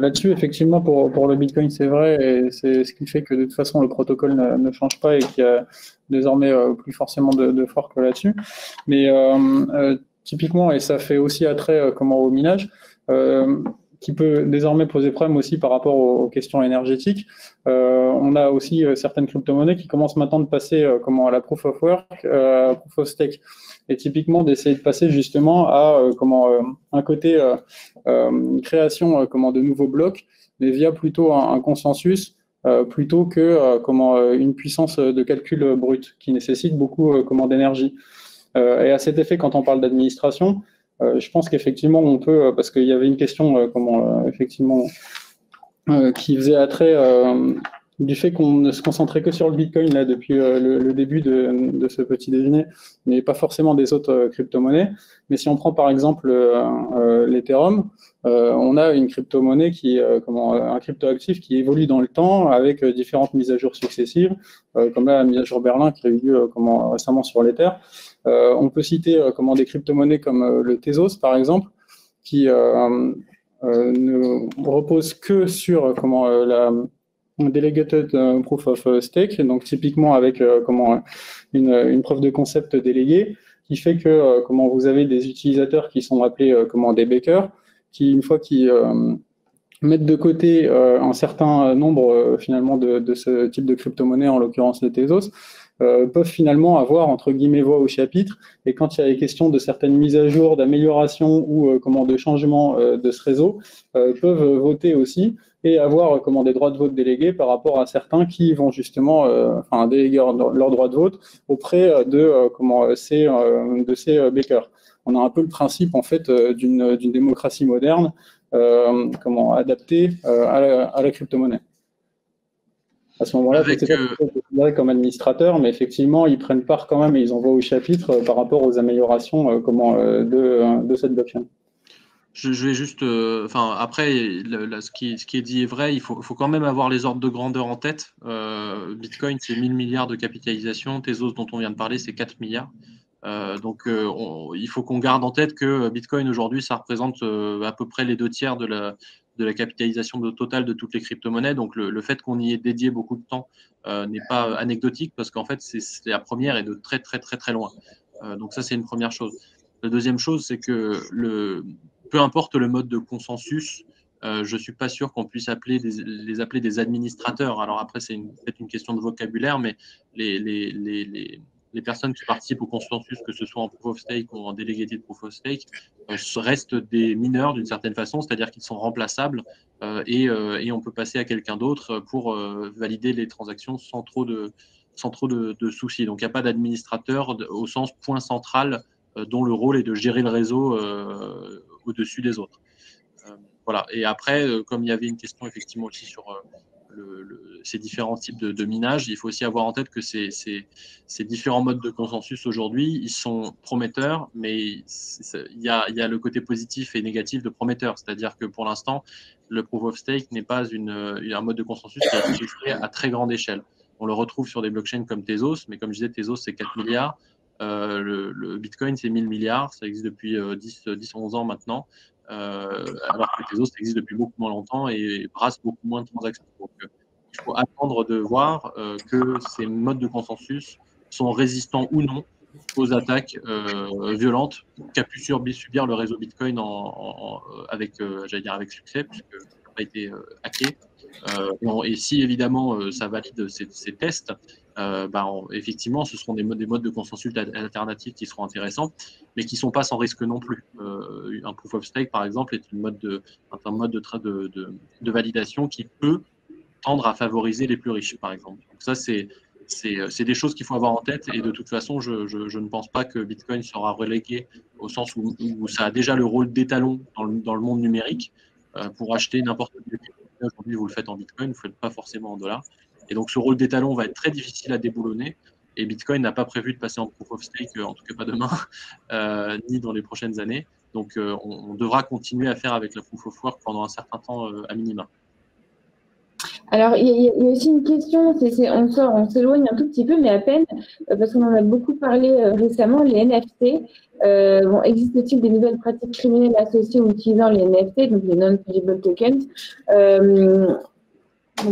S3: là-dessus, effectivement, pour le Bitcoin, c'est vrai, et c'est ce qui fait que de toute façon, le protocole ne change pas et qu'il y a désormais plus forcément de fork là-dessus. Mais typiquement, et ça fait aussi attrait au minage, qui peut désormais poser problème aussi par rapport aux questions énergétiques. On a aussi certaines crypto-monnaies qui commencent maintenant de passer à la proof of work, proof of stake. Et typiquement d'essayer de passer justement à un côté création de nouveaux blocs, mais via plutôt un consensus plutôt que une puissance de calcul brute qui nécessite beaucoup d'énergie. Et à cet effet, quand on parle d'administration, je pense qu'effectivement on peut, parce qu'il y avait une question effectivement qui faisait attrait du fait qu'on ne se concentrait que sur le Bitcoin là depuis le début de ce petit déjeuner, mais pas forcément des autres crypto-monnaies. Mais si on prend par exemple l'Ethereum, on a une crypto-monnaie qui un crypto-actif qui évolue dans le temps avec différentes mises à jour successives, comme là la mise à jour Berlin qui a eu lieu récemment sur l'Ether. On peut citer des crypto-monnaies comme le Tezos par exemple, qui ne repose que sur la delegated proof of stake, donc typiquement avec une preuve de concept déléguée, qui fait que vous avez des utilisateurs qui sont appelés des bakers, qui une fois qu'ils mettent de côté un certain nombre finalement de ce type de crypto-monnaie, en l'occurrence le Tezos, peuvent finalement avoir entre guillemets voix au chapitre, et quand il y a des questions de certaines mises à jour, d'amélioration ou de changement de ce réseau, peuvent voter aussi et avoir des droits de vote délégués par rapport à certains qui vont justement déléguer leur droit de vote auprès de ces bakers. On a un peu le principe en fait d'une démocratie moderne adaptée à la crypto-monnaie. À ce moment-là, c'est considéré comme administrateur, mais effectivement, ils prennent part quand même et ils envoient au chapitre par rapport aux améliorations de cette blockchain.
S4: Je vais juste, après, ce qui est dit est vrai. Il faut quand même avoir les ordres de grandeur en tête. Bitcoin, c'est 1000 milliards de capitalisation. Tezos, dont on vient de parler, c'est 4 milliards. Donc, il faut qu'on garde en tête que Bitcoin aujourd'hui, ça représente à peu près les 2/3 de la capitalisation totale de toutes les crypto-monnaies. Donc, le fait qu'on y ait dédié beaucoup de temps n'est pas anecdotique parce qu'en fait, c'est la première et de très, très, très, très loin. Donc, ça, c'est une première chose. La deuxième chose, c'est que peu importe le mode de consensus, je ne suis pas sûr qu'on puisse les appeler des administrateurs. Alors après, c'est peut-être une question de vocabulaire, mais les personnes qui participent au consensus, que ce soit en proof of stake ou en delegated proof of stake, restent des mineurs d'une certaine façon, c'est-à-dire qu'ils sont remplaçables et on peut passer à quelqu'un d'autre pour valider les transactions sans trop de soucis. Donc il n'y a pas d'administrateur au sens point central dont le rôle est de gérer le réseau au-dessus des autres. Voilà. Et après, comme il y avait une question effectivement aussi sur ces différents types de minage, il faut aussi avoir en tête que ces différents modes de consensus aujourd'hui, ils sont prometteurs, mais il y a le côté positif et négatif de prometteur. C'est-à-dire que pour l'instant, le proof of stake n'est pas un mode de consensus qui a été fait à très grande échelle. On le retrouve sur des blockchains comme Tezos, mais comme je disais, Tezos, c'est 4 milliards. Le Bitcoin, c'est 1000 milliards. Ça existe depuis 10-11 ans maintenant. Alors que Tezos existe depuis beaucoup moins longtemps et brasse beaucoup moins de transactions. Donc, il faut attendre de voir que ces modes de consensus sont résistants ou non aux attaques violentes qu'a pu subir le réseau Bitcoin avec succès, puisque ça n'a pas été hacké. Et si évidemment ça valide ces tests, effectivement, ce seront des modes de consensus alternatifs qui seront intéressants, mais qui ne sont pas sans risque non plus. Un proof of stake, par exemple, est un mode de validation qui peut tendre à favoriser les plus riches, par exemple. Donc ça, c'est des choses qu'il faut avoir en tête, et de toute façon, je ne pense pas que Bitcoin sera relégué au sens où ça a déjà le rôle d'étalon dans le monde numérique pour acheter n'importe quel. Aujourd'hui, vous le faites en Bitcoin, vous ne le faites pas forcément en dollars. Et donc, ce rôle d'étalon va être très difficile à déboulonner. Et Bitcoin n'a pas prévu de passer en proof of stake, en tout cas pas demain, ni dans les prochaines années. Donc, on devra continuer à faire avec la proof of work pendant un certain temps à minima.
S2: Alors, il y a aussi une question, on s'éloigne un tout petit peu, mais à peine, parce qu'on en a beaucoup parlé récemment, les NFT. Existe-t-il des nouvelles pratiques criminelles associées ou utilisant les NFT, donc les non-fungible tokens?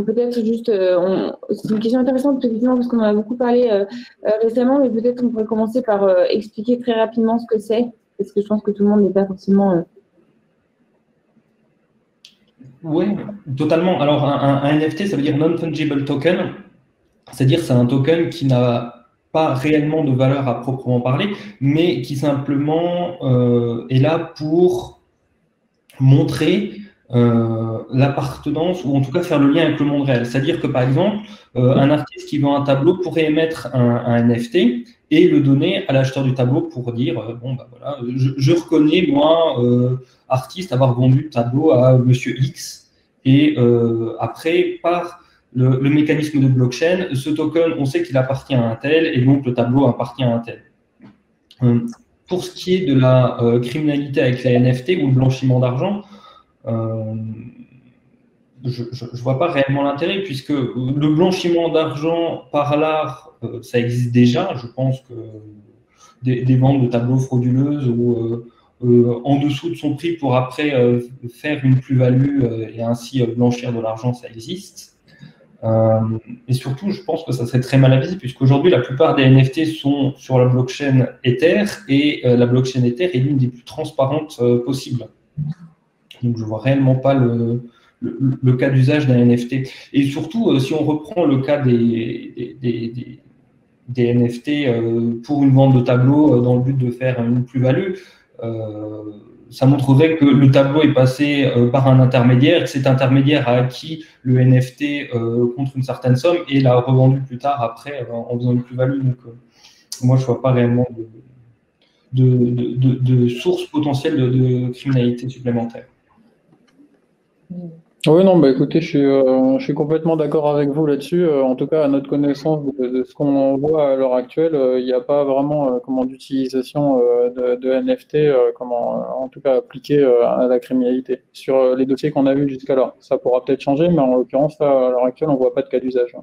S2: Peut-être juste, c'est une question intéressante parce qu'on en a beaucoup parlé récemment, mais peut-être on pourrait commencer par expliquer très rapidement ce que c'est, parce que je pense que tout le monde n'est pas forcément…
S5: Oui, totalement. Alors, un NFT, ça veut dire non-fungible token, c'est-à-dire c'est un token qui n'a pas réellement de valeur à proprement parler, mais qui simplement est là pour montrer l'appartenance, ou en tout cas faire le lien avec le monde réel. C'est-à-dire que, par exemple, un artiste qui vend un tableau pourrait émettre un NFT et le donner à l'acheteur du tableau pour dire voilà, je reconnais, moi, artiste, avoir vendu le tableau à monsieur X. Et après, par le mécanisme de blockchain, ce token, on sait qu'il appartient à un tel, et donc le tableau appartient à un tel. Pour ce qui est de la criminalité avec la NFT ou le blanchiment d'argent, je ne vois pas réellement l'intérêt, puisque le blanchiment d'argent par l'art, ça existe déjà. Je pense que des ventes de tableaux frauduleuses ou en dessous de son prix pour après faire une plus-value et ainsi blanchir de l'argent, ça existe. Et surtout, je pense que ça serait très mal avisé, puisqu'aujourd'hui, la plupart des NFT sont sur la blockchain Ether, et la blockchain Ether est l'une des plus transparentes possibles. Donc, je ne vois réellement pas le cas d'usage d'un NFT. Et surtout, si on reprend le cas des NFT pour une vente de tableau dans le but de faire une plus-value, ça montrerait que le tableau est passé par un intermédiaire, que cet intermédiaire a acquis le NFT contre une certaine somme et l'a revendu plus tard après en faisant une plus-value. Donc, moi, je ne vois pas réellement de source potentielle de criminalité supplémentaire.
S3: Oui, non, écoutez, je suis complètement d'accord avec vous là-dessus. En tout cas, à notre connaissance de ce qu'on voit à l'heure actuelle, il n'y a pas vraiment d'utilisation de NFT, en tout cas appliquée à la criminalité sur les dossiers qu'on a vus jusqu'alors. Ça pourra peut-être changer, mais en l'occurrence, à l'heure actuelle, on ne voit pas de cas d'usage.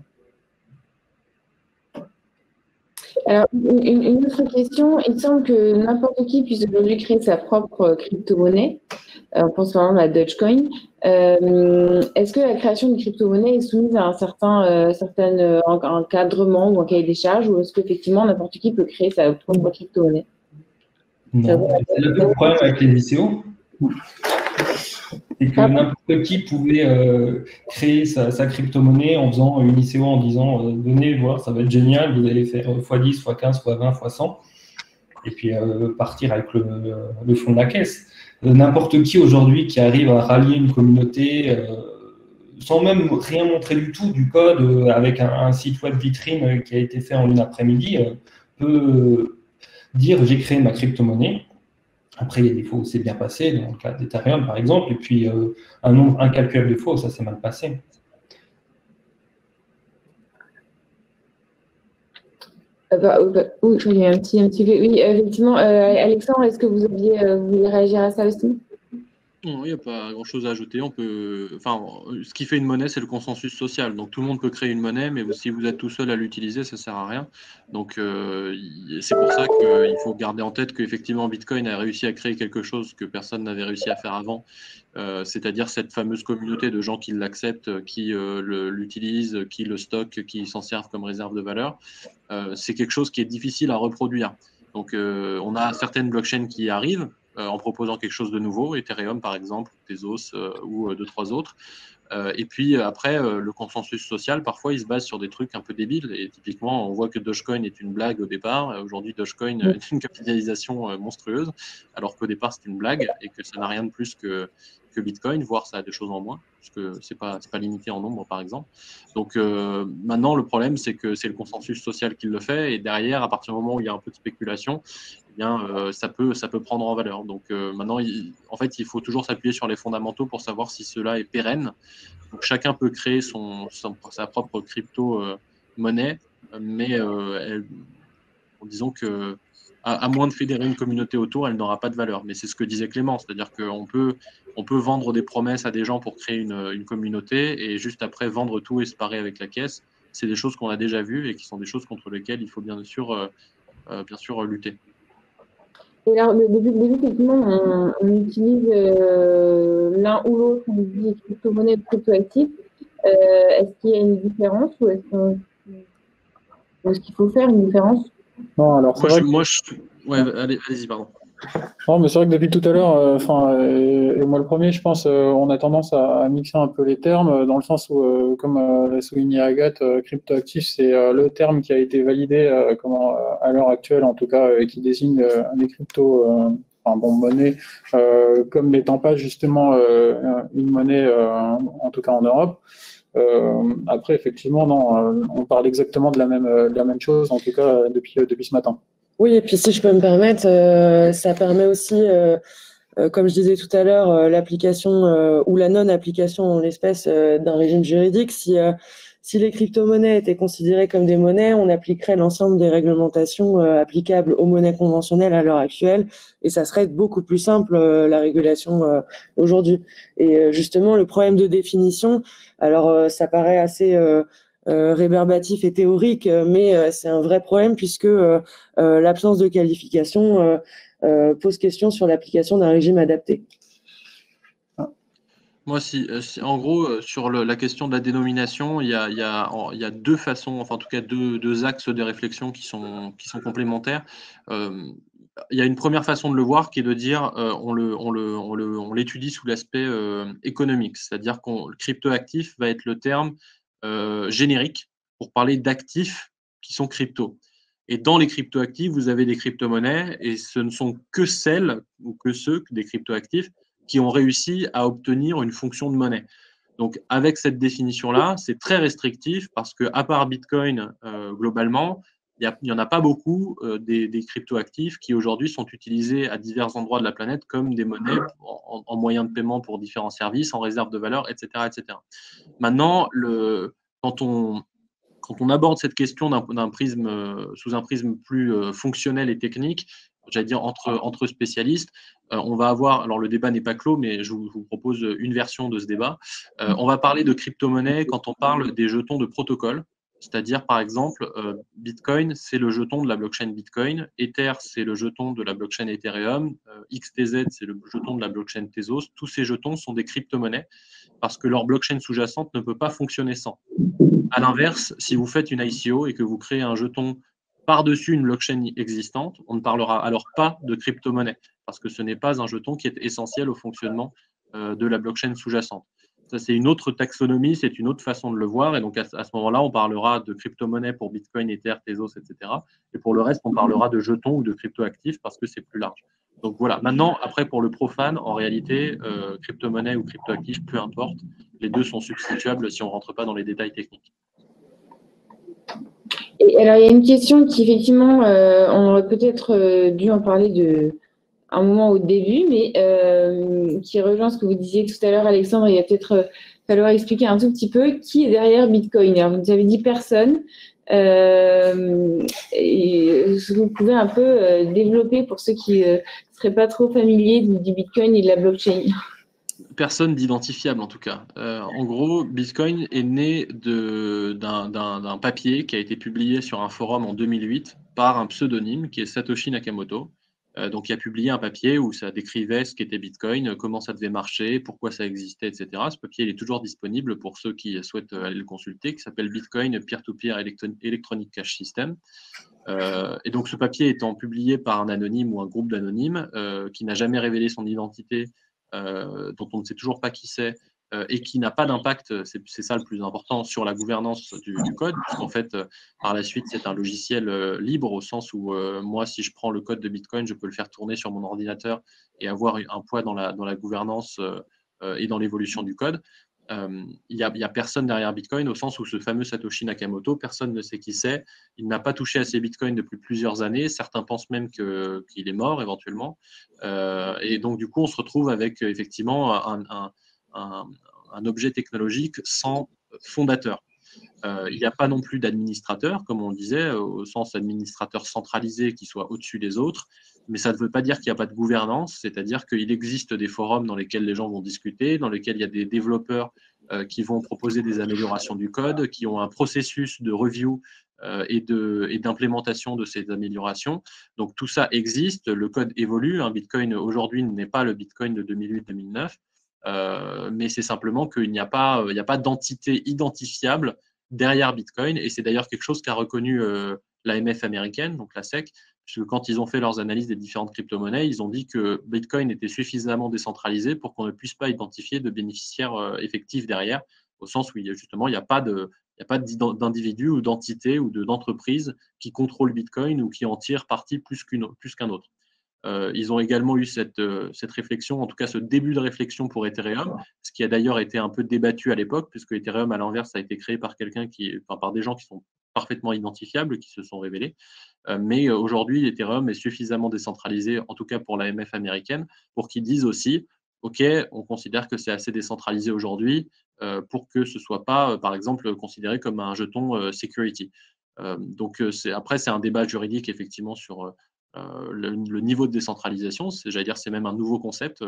S2: Alors, une autre question. Il semble que n'importe qui puisse aujourd'hui créer sa propre crypto-monnaie. On pense par exemple à Dogecoin. Est-ce que la création de crypto-monnaie est soumise à un certain encadrement ou un cahier des charges, ou est-ce qu'effectivement n'importe qui peut créer sa propre crypto-monnaie?
S5: Non, c'est le problème avec les ICO. C'est que n'importe qui pouvait créer sa crypto-monnaie en faisant une ICO en disant venez voir, ça va être génial, vous allez faire x10, x15, x20, x100, et puis partir avec le fond de la caisse. N'importe qui aujourd'hui qui arrive à rallier une communauté sans même rien montrer du tout du code, avec un site web vitrine qui a été fait en une après-midi, peut dire j'ai créé ma crypto-monnaie. Après, il y a des fois où c'est bien passé, dans le cas d'Ethereum par exemple, et puis un nombre incalculable de fois où ça s'est mal passé.
S2: Oui, il y a un petit peu. Oui, effectivement. Alexandre, est-ce que vous voulez réagir à ça aussi?
S4: Non, il n'y a pas grand-chose à ajouter. Ce qui fait une monnaie, c'est le consensus social. Donc, tout le monde peut créer une monnaie, mais si vous êtes tout seul à l'utiliser, ça ne sert à rien. Donc, c'est pour ça qu'il faut garder en tête qu'effectivement, Bitcoin a réussi à créer quelque chose que personne n'avait réussi à faire avant, c'est-à-dire cette fameuse communauté de gens qui l'acceptent, qui l'utilisent, qui le stockent, qui s'en servent comme réserve de valeur. C'est quelque chose qui est difficile à reproduire. Donc, on a certaines blockchains qui arrivent, en proposant quelque chose de nouveau, Ethereum par exemple, Tezos ou 2-3 autres. Et puis après, le consensus social, parfois, il se base sur des trucs un peu débiles. Et typiquement, on voit que Dogecoin est une blague au départ. Aujourd'hui, Dogecoin est une capitalisation monstrueuse, alors qu'au départ, c'est une blague et que ça n'a rien de plus que Bitcoin, voire ça a des choses en moins, parce que c'est pas limité en nombre, par exemple. Donc maintenant, le problème, c'est que c'est le consensus social qui le fait. Et derrière, à partir du moment où il y a un peu de spéculation, eh bien, ça peut prendre en valeur. Donc maintenant, en fait, il faut toujours s'appuyer sur les fondamentaux pour savoir si cela est pérenne. Donc chacun peut créer sa propre crypto-monnaie, mais disons que à moins de fédérer une communauté autour, elle n'aura pas de valeur. Mais c'est ce que disait Clément, c'est-à-dire qu'on peut vendre des promesses à des gens pour créer une communauté et juste après vendre tout et se parer avec la caisse. C'est des choses qu'on a déjà vues et qui sont des choses contre lesquelles il faut bien sûr lutter.
S2: Et alors, depuis le début, effectivement, on utilise l'un ou l'autre, on dit crypto-monnaie ou crypto-actif. Est-ce qu'il y a une différence ou est-ce qu'il faut faire une différence?
S3: Non, alors
S4: ouais, allez-y, pardon.
S3: Non, mais c'est vrai que depuis tout à l'heure, et moi le premier, je pense, on a tendance à mixer un peu les termes, dans le sens où, comme l'a souligné Agathe, cryptoactif, c'est le terme qui a été validé à l'heure actuelle, en tout cas, et qui désigne des cryptos, monnaie, comme n'étant pas justement une monnaie, en tout cas en Europe. Après, effectivement, non, on parle exactement de la même chose, en tout cas depuis ce matin.
S6: Oui, et puis si je peux me permettre, ça permet aussi, comme je disais tout à l'heure, l'application ou la non-application en l'espèce d'un régime juridique. Si les crypto-monnaies étaient considérées comme des monnaies, on appliquerait l'ensemble des réglementations applicables aux monnaies conventionnelles à l'heure actuelle, et ça serait beaucoup plus simple la régulation aujourd'hui. Et justement, le problème de définition, alors ça paraît assez rébarbatif et théorique, mais c'est un vrai problème puisque l'absence de qualification pose question sur l'application d'un régime adapté.
S4: Moi, en gros, sur la question de la dénomination, il y a deux façons, enfin en tout cas deux axes de réflexion qui sont complémentaires. Il y a une première façon de le voir qui est de dire on l'étudie sous l'aspect économique, c'est-à-dire que le cryptoactif va être le terme générique pour parler d'actifs qui sont crypto. Et dans les cryptoactifs, vous avez des crypto-monnaies et ce ne sont que celles ou que ceux des cryptoactifs qui ont réussi à obtenir une fonction de monnaie. Donc, avec cette définition-là, c'est très restrictif parce qu'à part Bitcoin, globalement, il n'y en a pas beaucoup des cryptoactifs qui aujourd'hui sont utilisés à divers endroits de la planète comme des monnaies en moyen de paiement pour différents services, en réserve de valeur, etc. etc. Maintenant, quand on aborde cette question sous un prisme plus fonctionnel et technique, j'allais dire entre spécialistes, on va avoir, alors le débat n'est pas clos, mais je vous propose une version de ce débat. On va parler de crypto-monnaie quand on parle des jetons de protocole, C'est-à-dire, par exemple, Bitcoin, c'est le jeton de la blockchain Bitcoin, Ether, c'est le jeton de la blockchain Ethereum, XTZ, c'est le jeton de la blockchain Tezos. Tous ces jetons sont des crypto-monnaies parce que leur blockchain sous-jacente ne peut pas fonctionner sans. À l'inverse, si vous faites une ICO et que vous créez un jeton par-dessus une blockchain existante, on ne parlera alors pas de crypto-monnaie parce que ce n'est pas un jeton qui est essentiel au fonctionnement de la blockchain sous-jacente. Ça, c'est une autre taxonomie, c'est une autre façon de le voir. Et donc, à ce moment-là, on parlera de crypto-monnaie pour Bitcoin, Ether, Tezos, etc. Et pour le reste, on parlera de jetons ou de crypto-actifs parce que c'est plus large. Donc, voilà. Maintenant, après, pour le profane, en réalité, crypto-monnaie ou crypto-actifs, peu importe, les deux sont substituables si on ne rentre pas dans les détails techniques.
S2: Et alors, il y a une question qui, effectivement, on aurait peut-être dû en parler un moment au début, mais qui rejoint ce que vous disiez tout à l'heure, Alexandre. Il va peut-être falloir expliquer un tout petit peu qui est derrière Bitcoin. Alors, vous avez dit personne. Et vous pouvez un peu développer pour ceux qui ne seraient pas trop familiers du Bitcoin et de la blockchain.
S4: Personne d'identifiable en tout cas. En gros, Bitcoin est né d'un papier qui a été publié sur un forum en 2008 par un pseudonyme qui est Satoshi Nakamoto. Donc, il a publié un papier où ça décrivait ce qu'était Bitcoin, comment ça devait marcher, pourquoi ça existait, etc. Ce papier il est toujours disponible pour ceux qui souhaitent aller le consulter, qui s'appelle Bitcoin Peer-to-Peer Electronic Cash System. Et donc, ce papier étant publié par un anonyme ou un groupe d'anonymes qui n'a jamais révélé son identité, dont on ne sait toujours pas qui c'est, et qui n'a pas d'impact, c'est ça le plus important, sur la gouvernance du code, puisqu'en fait, par la suite, c'est un logiciel libre, au sens où moi, si je prends le code de Bitcoin, je peux le faire tourner sur mon ordinateur et avoir un poids dans la gouvernance et dans l'évolution du code. Il n'y a personne derrière Bitcoin, au sens où ce fameux Satoshi Nakamoto, personne ne sait qui c'est. Il n'a pas touché à ses Bitcoins depuis plusieurs années. Certains pensent même qu'il est mort éventuellement. Et donc, du coup, on se retrouve avec effectivement un objet technologique sans fondateur. Il n'y a pas non plus d'administrateur, comme on le disait, au sens administrateur centralisé qui soit au-dessus des autres, mais ça ne veut pas dire qu'il n'y a pas de gouvernance, c'est-à-dire qu'il existe des forums dans lesquels les gens vont discuter, dans lesquels il y a des développeurs qui vont proposer des améliorations du code, qui ont un processus de review et d'implémentation de ces améliorations. Donc tout ça existe, le code évolue. Un Bitcoin aujourd'hui n'est pas le Bitcoin de 2008-2009, mais c'est simplement qu'il n'y a pas d'entité identifiable derrière Bitcoin, et c'est d'ailleurs quelque chose qu'a reconnu l'AMF américaine, donc la SEC, puisque quand ils ont fait leurs analyses des différentes crypto-monnaies, ils ont dit que Bitcoin était suffisamment décentralisé pour qu'on ne puisse pas identifier de bénéficiaires effectifs derrière, au sens où justement il n'y a pas d'individu ou d'entité ou d'entreprise qui contrôle Bitcoin ou qui en tire parti plus qu'un autre. Ils ont également eu cette réflexion, en tout cas ce début de réflexion pour Ethereum, ce qui a d'ailleurs été un peu débattu à l'époque, puisque Ethereum, à l'inverse, a été créé par par des gens qui sont parfaitement identifiables, qui se sont révélés. Mais aujourd'hui, Ethereum est suffisamment décentralisé, en tout cas pour l'AMF américaine, pour qu'ils disent aussi, OK, on considère que c'est assez décentralisé aujourd'hui pour que ce ne soit pas, par exemple, considéré comme un jeton security. Donc après, c'est un débat juridique, effectivement, sur le niveau de décentralisation. J'allais dire, c'est même un nouveau concept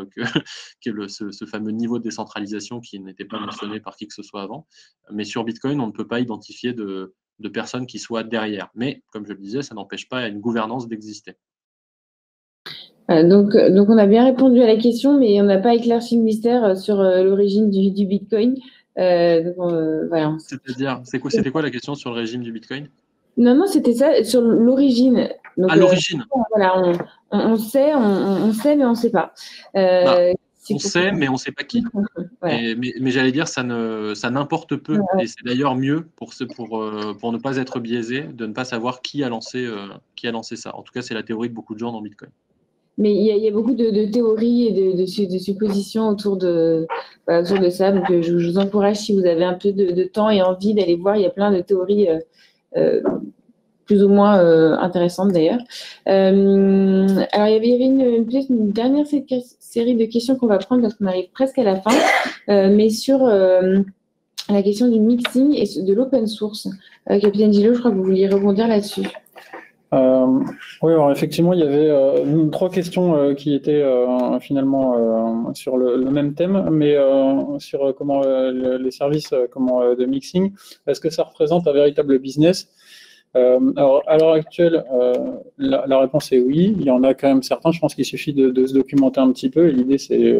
S4: ce fameux niveau de décentralisation qui n'était pas mentionné par qui que ce soit avant. Mais sur Bitcoin, on ne peut pas identifier de personnes qui soient derrière. Mais, comme je le disais, ça n'empêche pas à une gouvernance d'exister.
S2: Donc, on a bien répondu à la question, mais on n'a pas éclairci le mystère sur l'origine du Bitcoin. Voilà.
S4: C'est-à-dire, c'était quoi la question sur le régime du Bitcoin?
S2: Non, c'était ça, sur l'origine.
S4: À l'origine.
S2: Voilà, on sait, mais on ne sait pas.
S4: On sait, mais on ne sait pas qui. Voilà. Mais j'allais dire, ça n'importe peu. Ouais. Et c'est d'ailleurs mieux pour ne pas être biaisé, de ne pas savoir qui a lancé ça. En tout cas, c'est la théorie de beaucoup de gens dans Bitcoin.
S2: Mais il y a beaucoup de théories et de suppositions autour de ça. Donc, je vous encourage, si vous avez un peu de temps et envie d'aller voir, il y a plein de théories plus ou moins intéressantes d'ailleurs. Alors, il y avait une dernière série de questions qu'on va prendre parce qu'on arrive presque à la fin, mais sur la question du mixing et de l'open source. Capitaine Gillot, je crois que vous vouliez rebondir là-dessus.
S3: Oui, alors effectivement, il y avait 3 questions qui étaient finalement sur le même thème, mais sur comment les services de mixing. Est-ce que ça représente un véritable business? Alors, à l'heure actuelle, la réponse est oui. Il y en a quand même certains. Je pense qu'il suffit de se documenter un petit peu. L'idée, c'est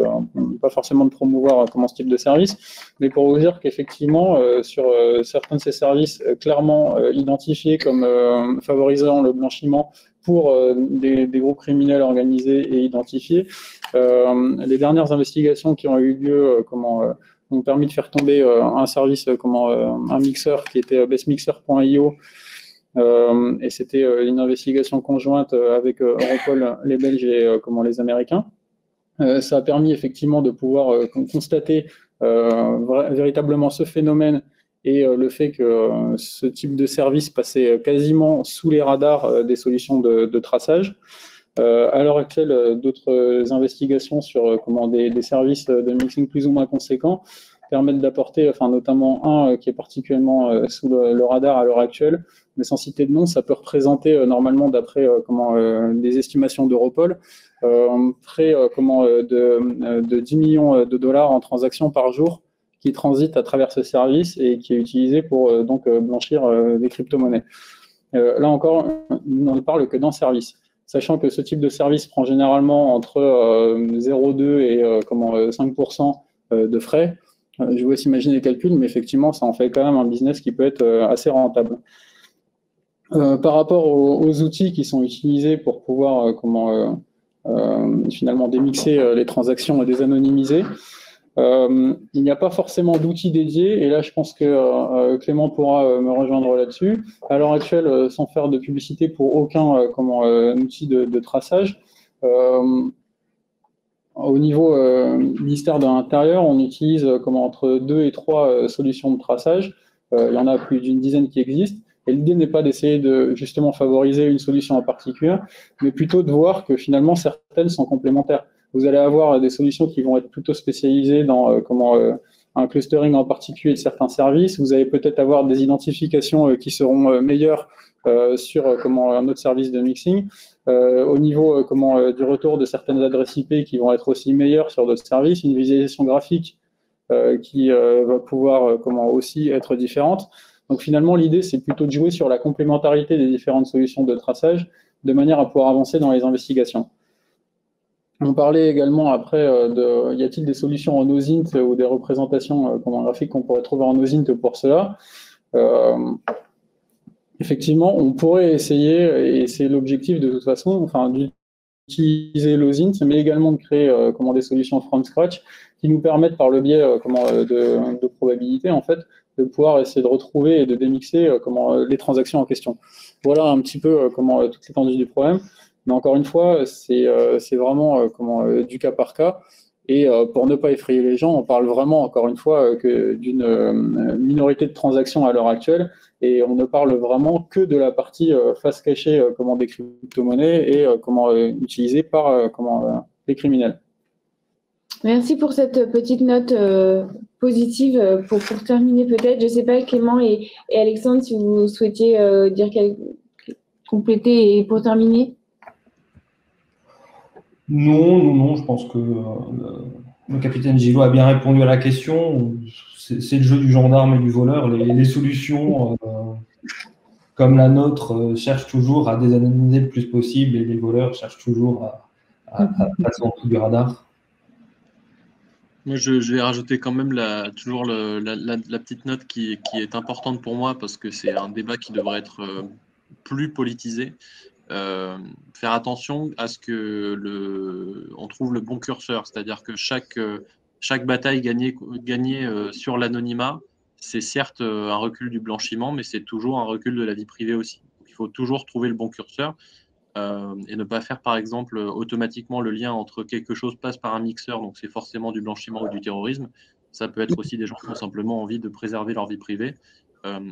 S3: pas forcément de promouvoir ce type de service, mais pour vous dire qu'effectivement, sur certains de ces services clairement identifiés comme favorisant le blanchiment pour des groupes criminels organisés et identifiés, les dernières investigations qui ont eu lieu, ont permis de faire tomber un service, un mixeur qui était bestmixer.io. Et c'était une investigation conjointe avec Europol, les Belges et les Américains. Ça a permis effectivement de pouvoir constater véritablement ce phénomène et le fait que ce type de service passait quasiment sous les radars des solutions de traçage. À l'heure actuelle, d'autres investigations sur des services de mixing plus ou moins conséquents permettent d'apporter, notamment un qui est particulièrement sous le radar à l'heure actuelle, mais sans citer de nom, ça peut représenter normalement, d'après des estimations d'Europol, près de 10 millions de dollars en transactions par jour qui transitent à travers ce service et qui est utilisé pour blanchir des crypto-monnaies. Là encore, on ne parle que d'un service, sachant que ce type de service prend généralement entre 0,2 et 5% de frais. Je vous laisse imaginer les calculs, mais effectivement, ça en fait quand même un business qui peut être assez rentable. Par rapport aux outils qui sont utilisés pour pouvoir finalement démixer les transactions et désanonymiser, il n'y a pas forcément d'outils dédiés, et là je pense que Clément pourra me rejoindre là-dessus. À l'heure actuelle, sans faire de publicité pour aucun outil de traçage, au niveau ministère de l'Intérieur, on utilise entre 2 et 3 solutions de traçage. Il y en a plus d'une dizaine qui existent. Et l'idée n'est pas d'essayer de justement favoriser une solution en particulier, mais plutôt de voir que finalement certaines sont complémentaires. Vous allez avoir des solutions qui vont être plutôt spécialisées dans un clustering en particulier de certains services. Vous allez peut-être avoir des identifications qui seront meilleures sur un autre service de mixing. Au niveau du retour de certaines adresses IP qui vont être aussi meilleures sur d'autres services, une visualisation graphique qui va pouvoir aussi être différente. Donc finalement, l'idée, c'est plutôt de jouer sur la complémentarité des différentes solutions de traçage de manière à pouvoir avancer dans les investigations. On parlait également après y a-t-il des solutions en OSINT ou des représentations graphiques qu'on pourrait trouver en OSINT pour cela. Effectivement, on pourrait essayer, et c'est l'objectif de toute façon, d'utiliser l'OSINT, mais également de créer des solutions from scratch qui nous permettent par le biais de probabilité, en fait, de pouvoir essayer de retrouver et de démixer les transactions en question. Voilà un petit peu toute l'étendue du problème. Mais encore une fois, c'est vraiment du cas par cas. Et pour ne pas effrayer les gens, on parle vraiment, encore une fois, que d'une minorité de transactions à l'heure actuelle. Et on ne parle vraiment que de la partie face cachée des crypto-monnaies et utilisée par les criminels.
S2: Merci pour cette petite note positive. Pour terminer peut-être, je ne sais pas Clément et Alexandre si vous souhaitiez compléter et pour terminer.
S5: Non, je pense que le capitaine Gillot a bien répondu à la question. C'est le jeu du gendarme et du voleur. Les solutions comme la nôtre cherchent toujours à désanonymiser le plus possible et les voleurs cherchent toujours à passer en dessous du radar.
S4: Moi, je vais rajouter quand même toujours la petite note qui est importante pour moi parce que c'est un débat qui devrait être plus politisé. Faire attention à ce que on trouve le bon curseur, c'est-à-dire que chaque bataille gagnée sur l'anonymat, c'est certes un recul du blanchiment, mais c'est toujours un recul de la vie privée aussi. Donc, il faut toujours trouver le bon curseur. Et ne pas faire par exemple automatiquement le lien entre quelque chose passe par un mixeur, donc c'est forcément du blanchiment ou du terrorisme. Ça peut être aussi des gens qui ont simplement envie de préserver leur vie privée.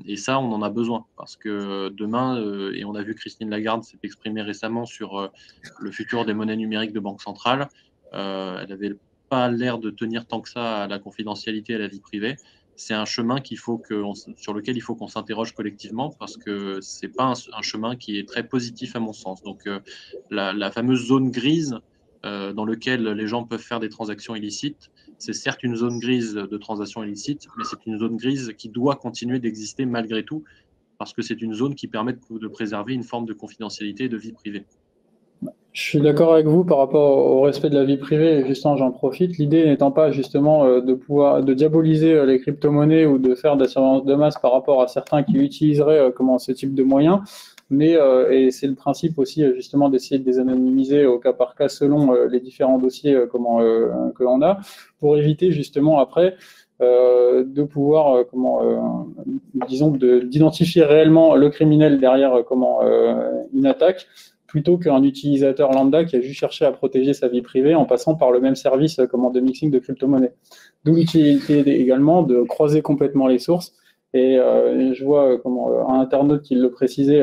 S4: Et ça, on en a besoin parce que demain, et on a vu Christine Lagarde s'est exprimée récemment sur le futur des monnaies numériques de banque centrale. Elle n'avait pas l'air de tenir tant que ça à la confidentialité et à la vie privée. c'est un chemin sur lequel il faut qu'on s'interroge collectivement parce que c'est pas un chemin qui est très positif à mon sens. Donc, la fameuse zone grise dans laquelle les gens peuvent faire des transactions illicites, c'est certes une zone grise de transactions illicites, mais c'est une zone grise qui doit continuer d'exister malgré tout parce que c'est une zone qui permet de préserver une forme de confidentialité et de vie privée.
S3: Je suis d'accord avec vous par rapport au respect de la vie privée, et justement j'en profite. L'idée n'étant pas justement de diaboliser les crypto-monnaies ou de faire de la surveillance de masse par rapport à certains qui utiliseraient ce type de moyens, mais et c'est le principe aussi justement d'essayer de les anonymiser au cas par cas selon les différents dossiers que l'on a, pour éviter justement après de pouvoir d'identifier réellement le criminel derrière une attaque, plutôt qu'un utilisateur lambda qui a juste cherché à protéger sa vie privée en passant par le même service de mixing de crypto-monnaies. D'où l'utilité également de croiser complètement les sources. Et je vois un internaute qui le précisait,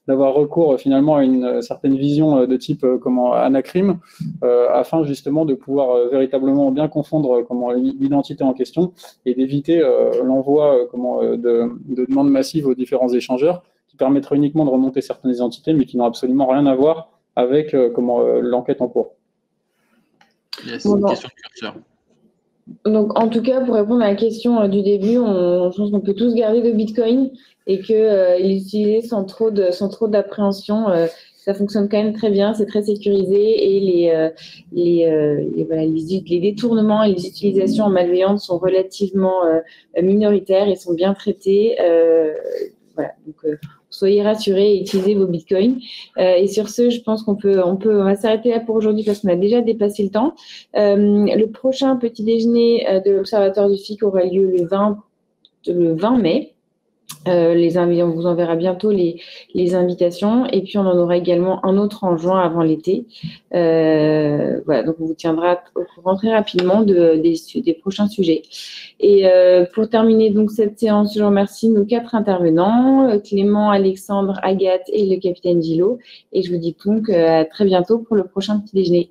S3: d'avoir recours finalement à une certaine vision de type Anacrim, afin justement de pouvoir véritablement bien confondre l'identité en question et d'éviter l'envoi de demandes massives aux différents échangeurs, qui permettraient uniquement de remonter certaines identités, mais qui n'ont absolument rien à voir avec l'enquête en cours.
S4: Yes, une question de curseur.
S2: Donc, en tout cas, pour répondre à la question du début, je pense qu'on peut tous garder de Bitcoin et que l'utiliser sans trop d'appréhension, ça fonctionne quand même très bien, c'est très sécurisé et les détournements et les utilisations malveillantes sont relativement minoritaires et sont bien traités. Voilà, donc soyez rassurés et utilisez vos bitcoins. Et sur ce, je pense on va s'arrêter là pour aujourd'hui parce qu'on a déjà dépassé le temps. Le prochain petit déjeuner de l'Observatoire du FIC aura lieu le 20 mai. On vous enverra bientôt les invitations et puis on en aura également un autre en juin avant l'été. Voilà, donc on vous tiendra au courant très rapidement des prochains sujets. Et pour terminer donc cette séance, je remercie nos 4 intervenants, Clément, Alexandre, Agathe et le capitaine Gillot. Et je vous dis donc à très bientôt pour le prochain petit déjeuner.